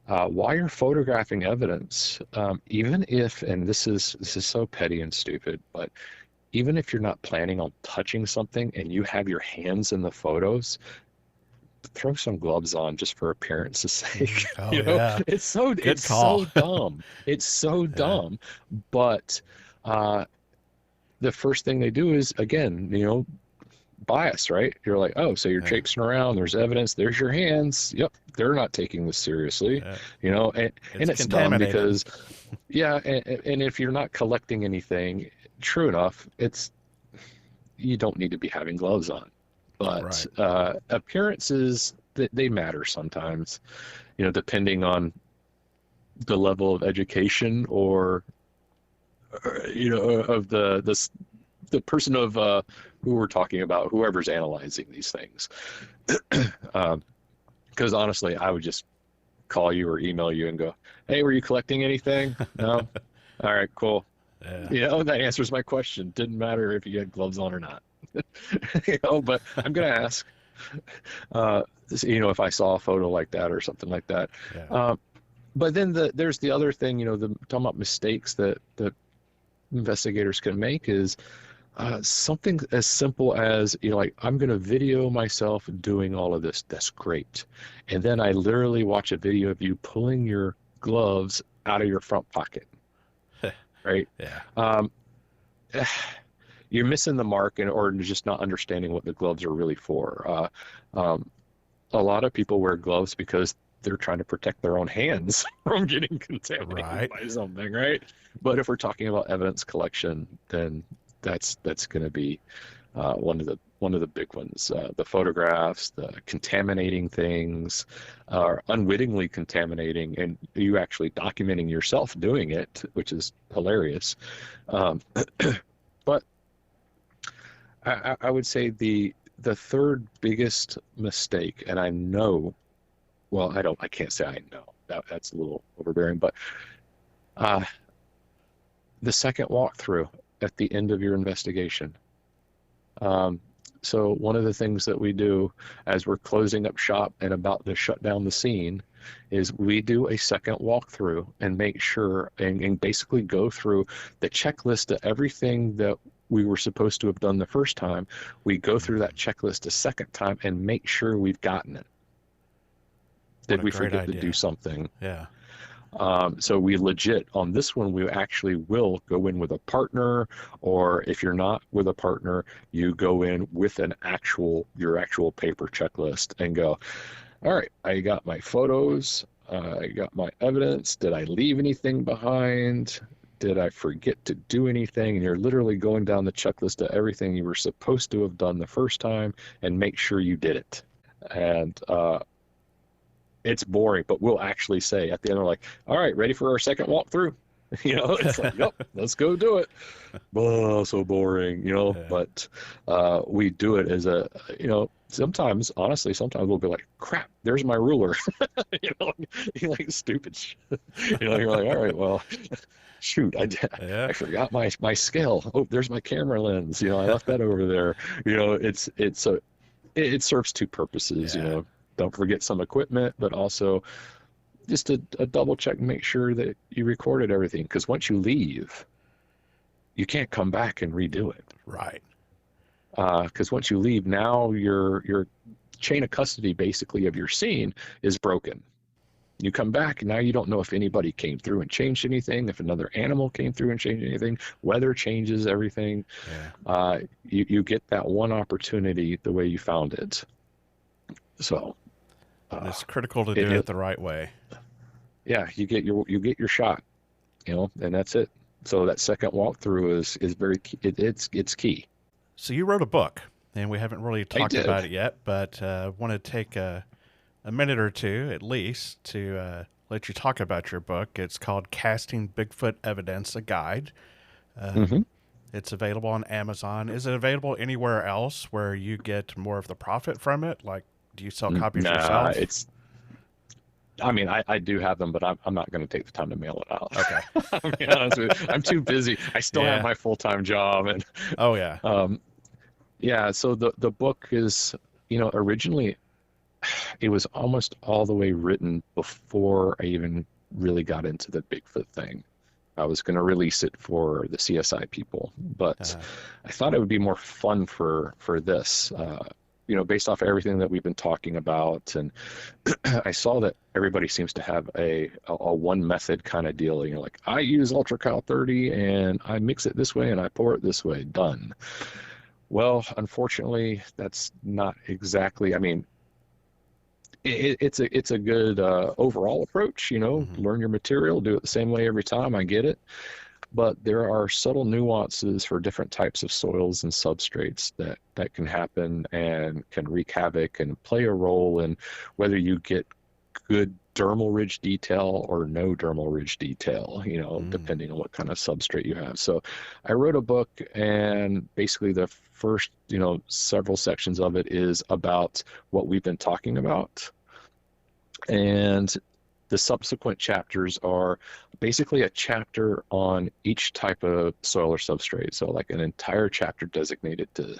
while you're photographing evidence, even if, and this is so petty and stupid, but even if you're not planning on touching something and you have your hands in the photos, throw some gloves on just for appearance's sake. Oh, you know, yeah. It's so dumb. It's so dumb. But the first thing they do is, again, bias, right? You're like, oh, so you're traipsing around, there's evidence, there's your hands. Yep, they're not taking this seriously. And it's dumb because, and if you're not collecting anything, true enough, you don't need to be having gloves on. But appearances, they matter sometimes, depending on the level of education or of the person of who we're talking about, whoever's analyzing these things. Because honestly, I would just call you or email you and go, hey, were you collecting anything? No? All right, cool. Yeah. That answers my question. Didn't matter if you had gloves on or not. But I'm going to ask, if I saw a photo like that or something like that. But then there's the other thing, talking about mistakes that investigators can make is something as simple as, I'm going to video myself doing all of this. That's great. And then I literally watch a video of you pulling your gloves out of your front pocket. Right? You're missing the mark or just not understanding what the gloves are really for. A lot of people wear gloves because they're trying to protect their own hands from getting contaminated by something, right? But if we're talking about evidence collection, then that's going to be one of the big ones. The photographs, the contaminating things, or unwittingly contaminating, and you actually documenting yourself doing it, which is hilarious. But I would say the third biggest mistake, and I know, well, I can't say I know. That's a little overbearing, but the second walkthrough at the end of your investigation. So one of the things that we do as we're closing up shop and about to shut down the scene is we do a second walkthrough and make sure and basically go through the checklist of everything that we were supposed to have done the first time. We go through that checklist a second time and make sure we've gotten it. Did we forget to do something? Yeah. So we legit, on this one, we actually will go in with a partner, or if you're not with a partner, you go in with your actual paper checklist and go, all right, I got my photos, I got my evidence, did I leave anything behind? Did I forget to do anything? And you're literally going down the checklist of everything you were supposed to have done the first time and make sure you did it. And it's boring, but we'll actually say at the end, we're like, all right, ready for our second walkthrough? It's like, yep, let's go do it. Oh, so boring, but we do it as sometimes, honestly, sometimes we'll be like, crap, there's my ruler. You're like stupid shit. You're like, all right, well, shoot, I forgot my scale. Oh, there's my camera lens. I left that over there. It serves two purposes. Don't forget some equipment, but also just a double check and make sure that you recorded everything. Because once you leave, you can't come back and redo it. Right. Because once you leave, now your chain of custody, basically, of your scene is broken. You come back, and now you don't know if anybody came through and changed anything, if another animal came through and changed anything. Weather changes everything. Yeah. You get that one opportunity the way you found it. So And it's critical to it, do it it the right way. yeah, you get your shot, and that's it. So that second walkthrough is very key. It's key. So you wrote a book, and we haven't really I talked did. about it yet, but want to take a minute or two at least to let you talk about your book. It's called Casting Bigfoot Evidence, a Guide. Hmm. It's available on Amazon. Is it available anywhere else where you get more of the profit from it? Like, do you sell copies Nah, yourself? I mean, I do have them, but I'm not going to take the time to mail it out. Okay. I'll be honest with you. I'm too busy. I still have Yeah. my full-time job, and Oh, yeah. um, yeah. So the book is, originally it was almost all the way written before I even really got into the Bigfoot thing. I was going to release it for the CSI people, but Uh, I thought it would be more fun for this. Based off everything that we've been talking about, and I saw that everybody seems to have a one method kind of deal. Like I use Ultra Cal 30 and I mix it this way and I pour it this way. Done. Well, unfortunately, that's not exactly. I mean, it's a good overall approach. mhm. Learn your material, do it the same way every time. I get it, but there are subtle nuances for different types of soils and substrates that can happen and can wreak havoc and play a role in whether you get good dermal ridge detail or no dermal ridge detail, Mm. depending on what kind of substrate you have. So I wrote a book, and basically the first, several sections of it is about what we've been talking about. And the subsequent chapters are basically a chapter on each type of soil or substrate. So like an entire chapter designated to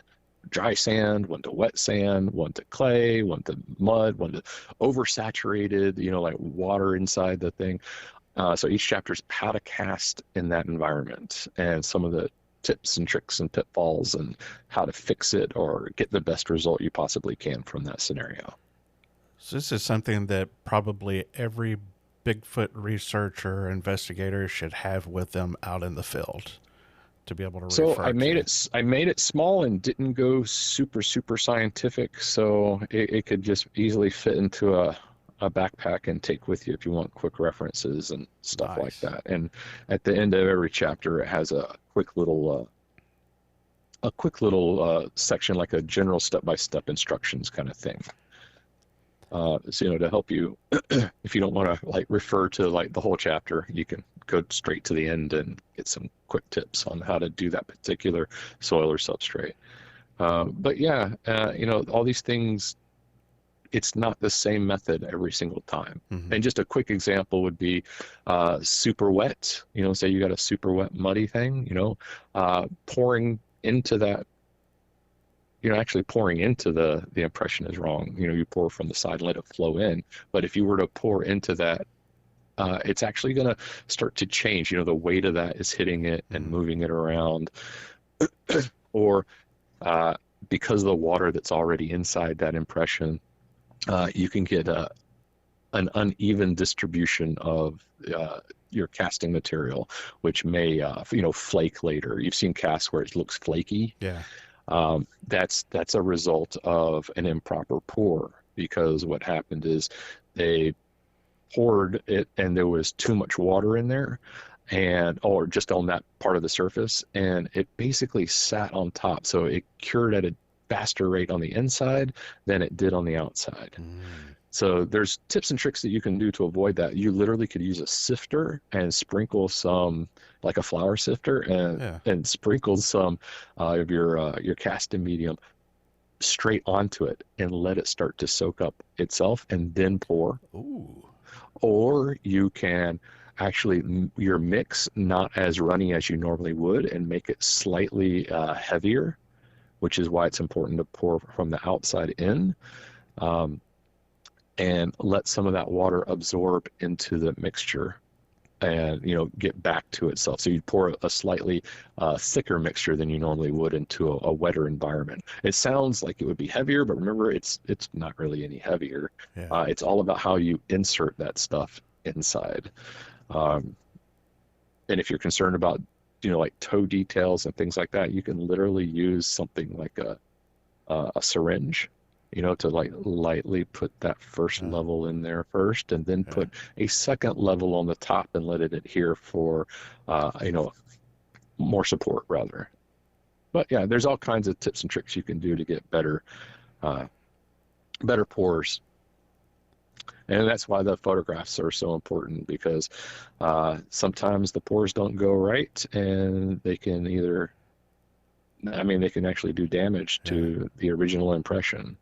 dry sand, one to wet sand, one to clay, one to mud, one to oversaturated, like water inside the thing. So each chapter is how to cast in that environment and some of the tips and tricks and pitfalls and how to fix it or get the best result you possibly can from that scenario. So this is something that probably every Bigfoot researcher or investigator should have with them out in the field to be able to So refer to. I made it small and didn't go super scientific, so it could just easily fit into a backpack and take with you if you want quick references and stuff like Nice. that. And at the end of every chapter, it has a quick little section, like a general step-by-step instructions kind of thing. So to help you, if you don't want to like refer to like the whole chapter, you can go straight to the end and get some quick tips on how to do that particular soil or substrate. But yeah, all these things, it's not the same method every single time. Hmm. And just a quick example would be super wet. Say you got a super wet muddy thing. Pouring into that. Actually pouring into the impression is wrong. You pour from the side and let it flow in. But if you were to pour into that, it's actually going to start to change. The weight of that is hitting it and Hmm. moving it around. Or because of the water that's already inside that impression, you can get an uneven distribution of your casting material, which may flake later. You've seen casts where it looks flaky. Yeah. That's a result of an improper pour, because what happened is they poured it and there was too much water in there, or just on that part of the surface, and it basically sat on top. So it cured at a faster rate on the inside than it did on the outside. Mm. So there's tips and tricks that you can do to avoid that. You literally could use a sifter and sprinkle some, like a flour sifter, and Yeah. sprinkle some of your casting medium straight onto it and let it start to soak up itself and then pour. Ooh. Or you can actually your mix not as runny as you normally would and make it slightly heavier, which is why it's important to pour from the outside in. And let some of that water absorb into the mixture. and get back to itself. So you'd pour a slightly thicker mixture than you normally would into a wetter environment. It sounds like it would be heavier, but remember, it's not really any heavier. Yeah. It's all about how you insert that stuff inside. Um, and if you're concerned about like toe details and things like that, you can literally use something like a syringe, to like lightly put that first level in there first, and then put a second level on the top and let it adhere for, more support rather. But yeah, there's all kinds of tips and tricks you can do to get better pours. And that's why the photographs are so important, because sometimes the pores don't go right, and they can they can actually do damage to the original impression.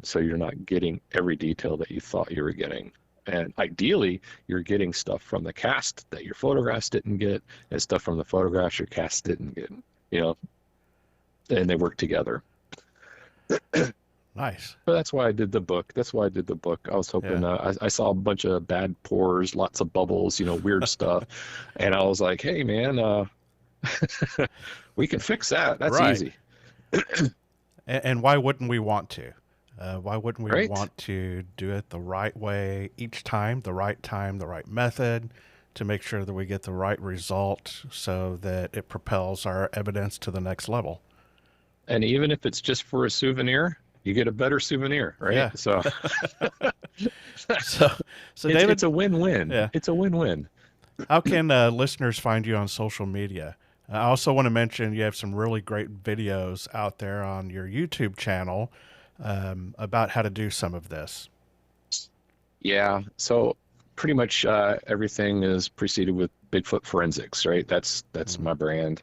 So you're not getting every detail that you thought you were getting. And ideally, you're getting stuff from the cast that your photographs didn't get, and stuff from the photographs your cast didn't get, and they work together. Nice. But that's why I did the book. I was hoping, I saw a bunch of bad pores, lots of bubbles, weird stuff. And I was like, hey, man, we can fix that. That's easy. And why wouldn't we want to? Why wouldn't we Right. want to do it the right way each time, the right method, to make sure that we get the right result so that it propels our evidence to the next level? And even if it's just for a souvenir, you get a better souvenir, right? Yeah. So, So David, it's a win-win. Yeah. It's a win-win. how can listeners find you on social media? I also want to mention you have some really great videos out there on your YouTube channel about how to do some of this. Yeah. So pretty much everything is preceded with Bigfoot forensics, right? That's my brand.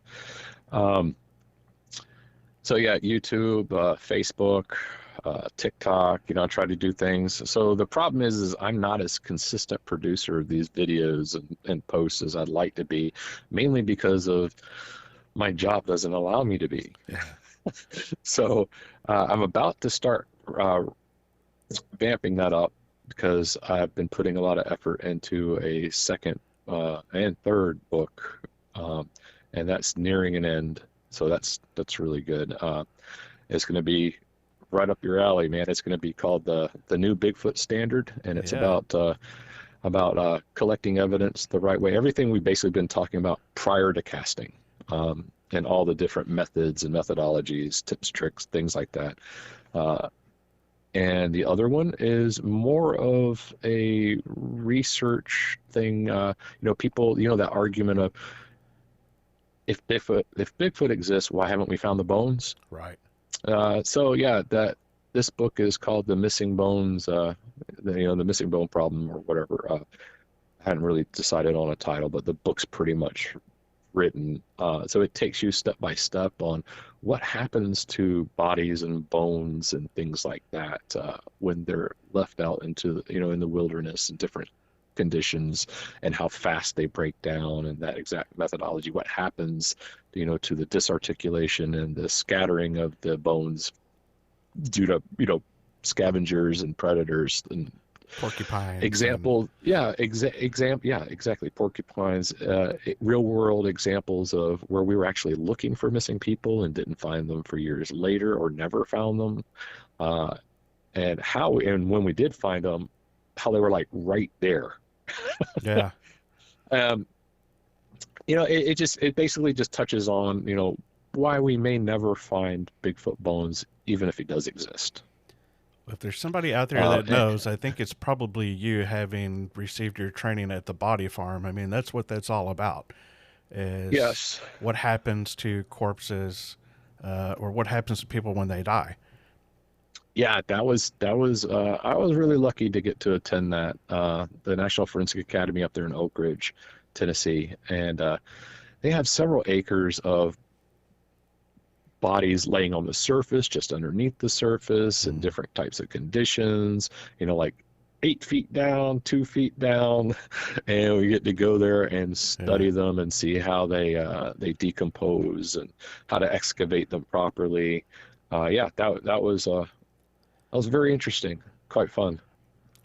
So yeah, YouTube, Facebook, TikTok, I try to do things. So the problem is I'm not as consistent producer of these videos and posts as I'd like to be, mainly because of my job doesn't allow me to be. Yeah. So I'm about to start vamping that up, because I've been putting a lot of effort into a second and third book, and that's nearing an end. So that's really good. It's going to be right up your alley, man. It's going to be called the New Bigfoot Standard, and it's about collecting evidence the right way. Everything we've basically been talking about prior to casting, and all the different methods and methodologies, tips, tricks, things like that. And the other one is more of a research thing. People, that argument of, if Bigfoot exists, why haven't we found the bones? Right. So yeah, this book is called The Missing Bones, the Missing Bone Problem or whatever. I hadn't really decided on a title, but the book's pretty much written. So it takes you step by step on what happens to bodies and bones and things like that when they're left out into, in the wilderness and different conditions, and how fast they break down, and that exact methodology, what happens, to the disarticulation and the scattering of the bones due to, scavengers and predators and Porcupines. Exactly. Porcupines, real world examples of where we were actually looking for missing people and didn't find them for years later, or never found them. And when we did find them, how they were like right there. Yeah. It basically just touches on, why we may never find Bigfoot bones, even if it does exist. If there's somebody out there that knows, I think it's probably you, having received your training at the body farm. I mean, that's what that's all about. Is what happens to corpses, or what happens to people when they die. Yeah, that was I was really lucky to get to attend that, the National Forensic Academy up there in Oak Ridge, Tennessee, and they have several acres of bodies laying on the surface, just underneath the surface, in different types of conditions, like 8 feet down, 2 feet down, and we get to go there and study them and see how they decompose and how to excavate them properly. That was very interesting, quite fun.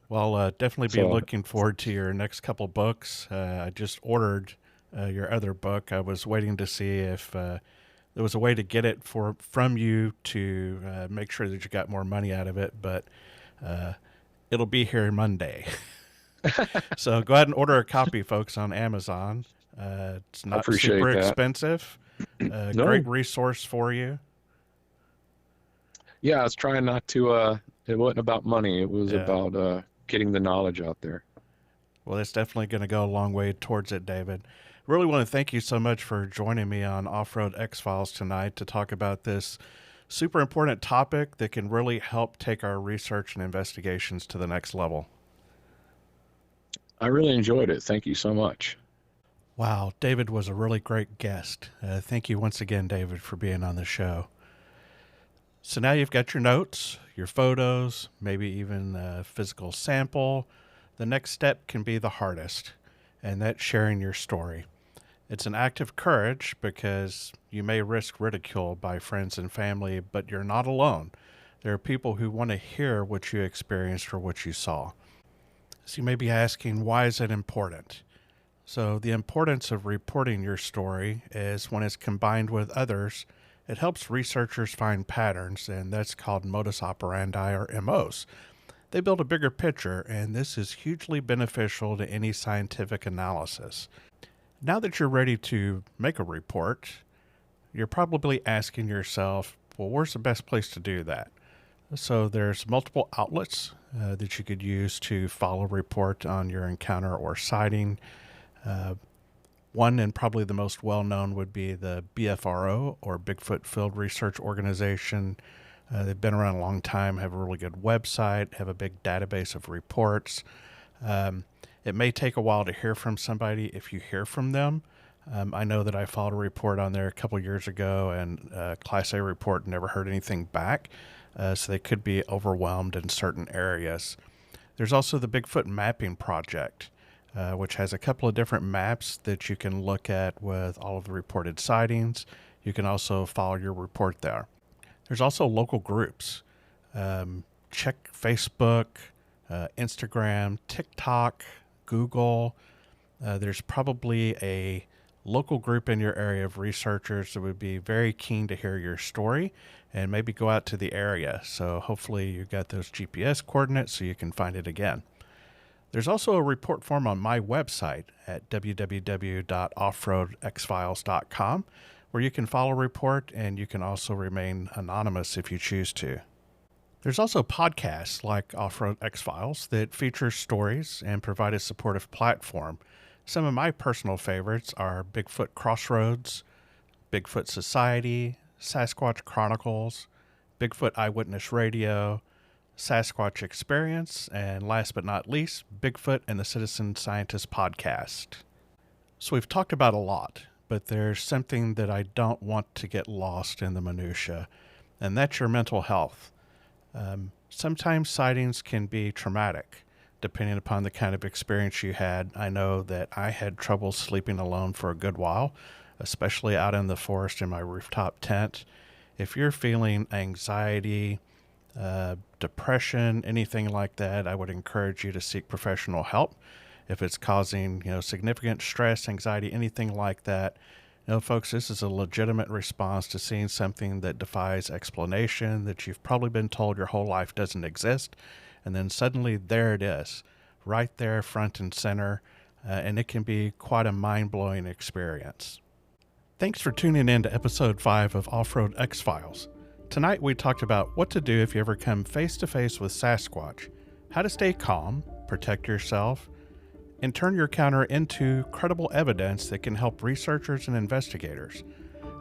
Well, definitely be So looking forward to your next couple books. I just ordered your other book. I was waiting to see if there was a way to get it from you to make sure that you got more money out of it, but uh, it'll be here Monday. So go ahead and order a copy, folks, on Amazon. It's I not super appreciate that. expensive. Great No, resource for you. yeah, I was trying not to. It wasn't about money. It was Yeah. about getting the knowledge out there. Well, it's definitely going to go a long way towards it, David. Really want to thank you so much for joining me on Offroad X Files tonight to talk about this super important topic that can really help take our research and investigations to the next level. I really enjoyed it. Thank you so much. Wow, David was a really great guest. Thank you once again, David, for being on the show. So now you've got your notes, your photos, maybe even a physical sample. The next step can be the hardest, and that's sharing your story. It's an act of courage because you may risk ridicule by friends and family, but you're not alone. There are people who want to hear what you experienced or what you saw. So you may be asking, why is it important? So the importance of reporting your story is when it's combined with others, it helps researchers find patterns, and that's called modus operandi or MOs. They build a bigger picture, and this is hugely beneficial to any scientific analysis. Now that you're ready to make a report, you're probably asking yourself, well, where's the best place to do that? So there's multiple outlets that you could use to file a report on your encounter or sighting. Uh, One and probably the most well-known would be the BFRO, or Bigfoot Field Research Organization. They've been around a long time, have a really good website, have a big database of reports. It may take a while to hear from somebody if you hear from them. I know that I filed a report on there a couple years ago, and Class A report, never heard anything back, so they could be overwhelmed in certain areas. There's also the Bigfoot Mapping Project, which has a couple of different maps that you can look at with all of the reported sightings. You can also file your report there. There's also local groups. Check Facebook, Instagram, TikTok, Google. There's probably a local group in your area of researchers that would be very keen to hear your story and maybe go out to the area. So hopefully you got those GPS coordinates so you can find it again. There's also a report form on my website at www.offroadxfiles.com where you can file a report, and you can also remain anonymous if you choose to. There's also podcasts like Offroad X Files that feature stories and provide a supportive platform. Some of my personal favorites are Bigfoot Crossroads, Bigfoot Society, Sasquatch Chronicles, Bigfoot Eyewitness Radio, Sasquatch Experience, and last but not least, Bigfoot and the Citizen Scientist podcast. So we've talked about a lot, but there's something that I don't want to get lost in the minutia, and that's your mental health. Sometimes sightings can be traumatic, depending upon the kind of experience you had. I know that I had trouble sleeping alone for a good while, especially out in the forest in my rooftop tent. If you're feeling anxiety, depression, anything like that, I would encourage you to seek professional help. If it's causing, significant stress, anxiety, anything like that, folks, this is a legitimate response to seeing something that defies explanation, that you've probably been told your whole life doesn't exist, and then suddenly there it is, right there, front and center, and it can be quite a mind-blowing experience. Thanks for tuning in to episode 5 of Offroad X Files. Tonight we talked about what to do if you ever come face-to-face with Sasquatch, how to stay calm, protect yourself, and turn your encounter into credible evidence that can help researchers and investigators.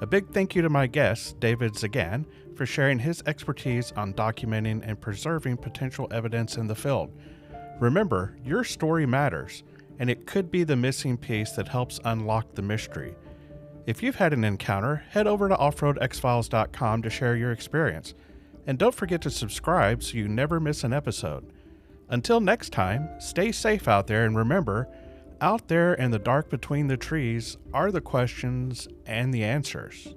A big thank you to my guest, David Zigan, for sharing his expertise on documenting and preserving potential evidence in the field. Remember, your story matters, and it could be the missing piece that helps unlock the mystery. If you've had an encounter, head over to offroadxfiles.com to share your experience. And don't forget to subscribe so you never miss an episode. Until next time, stay safe out there, and remember, out there in the dark between the trees are the questions and the answers.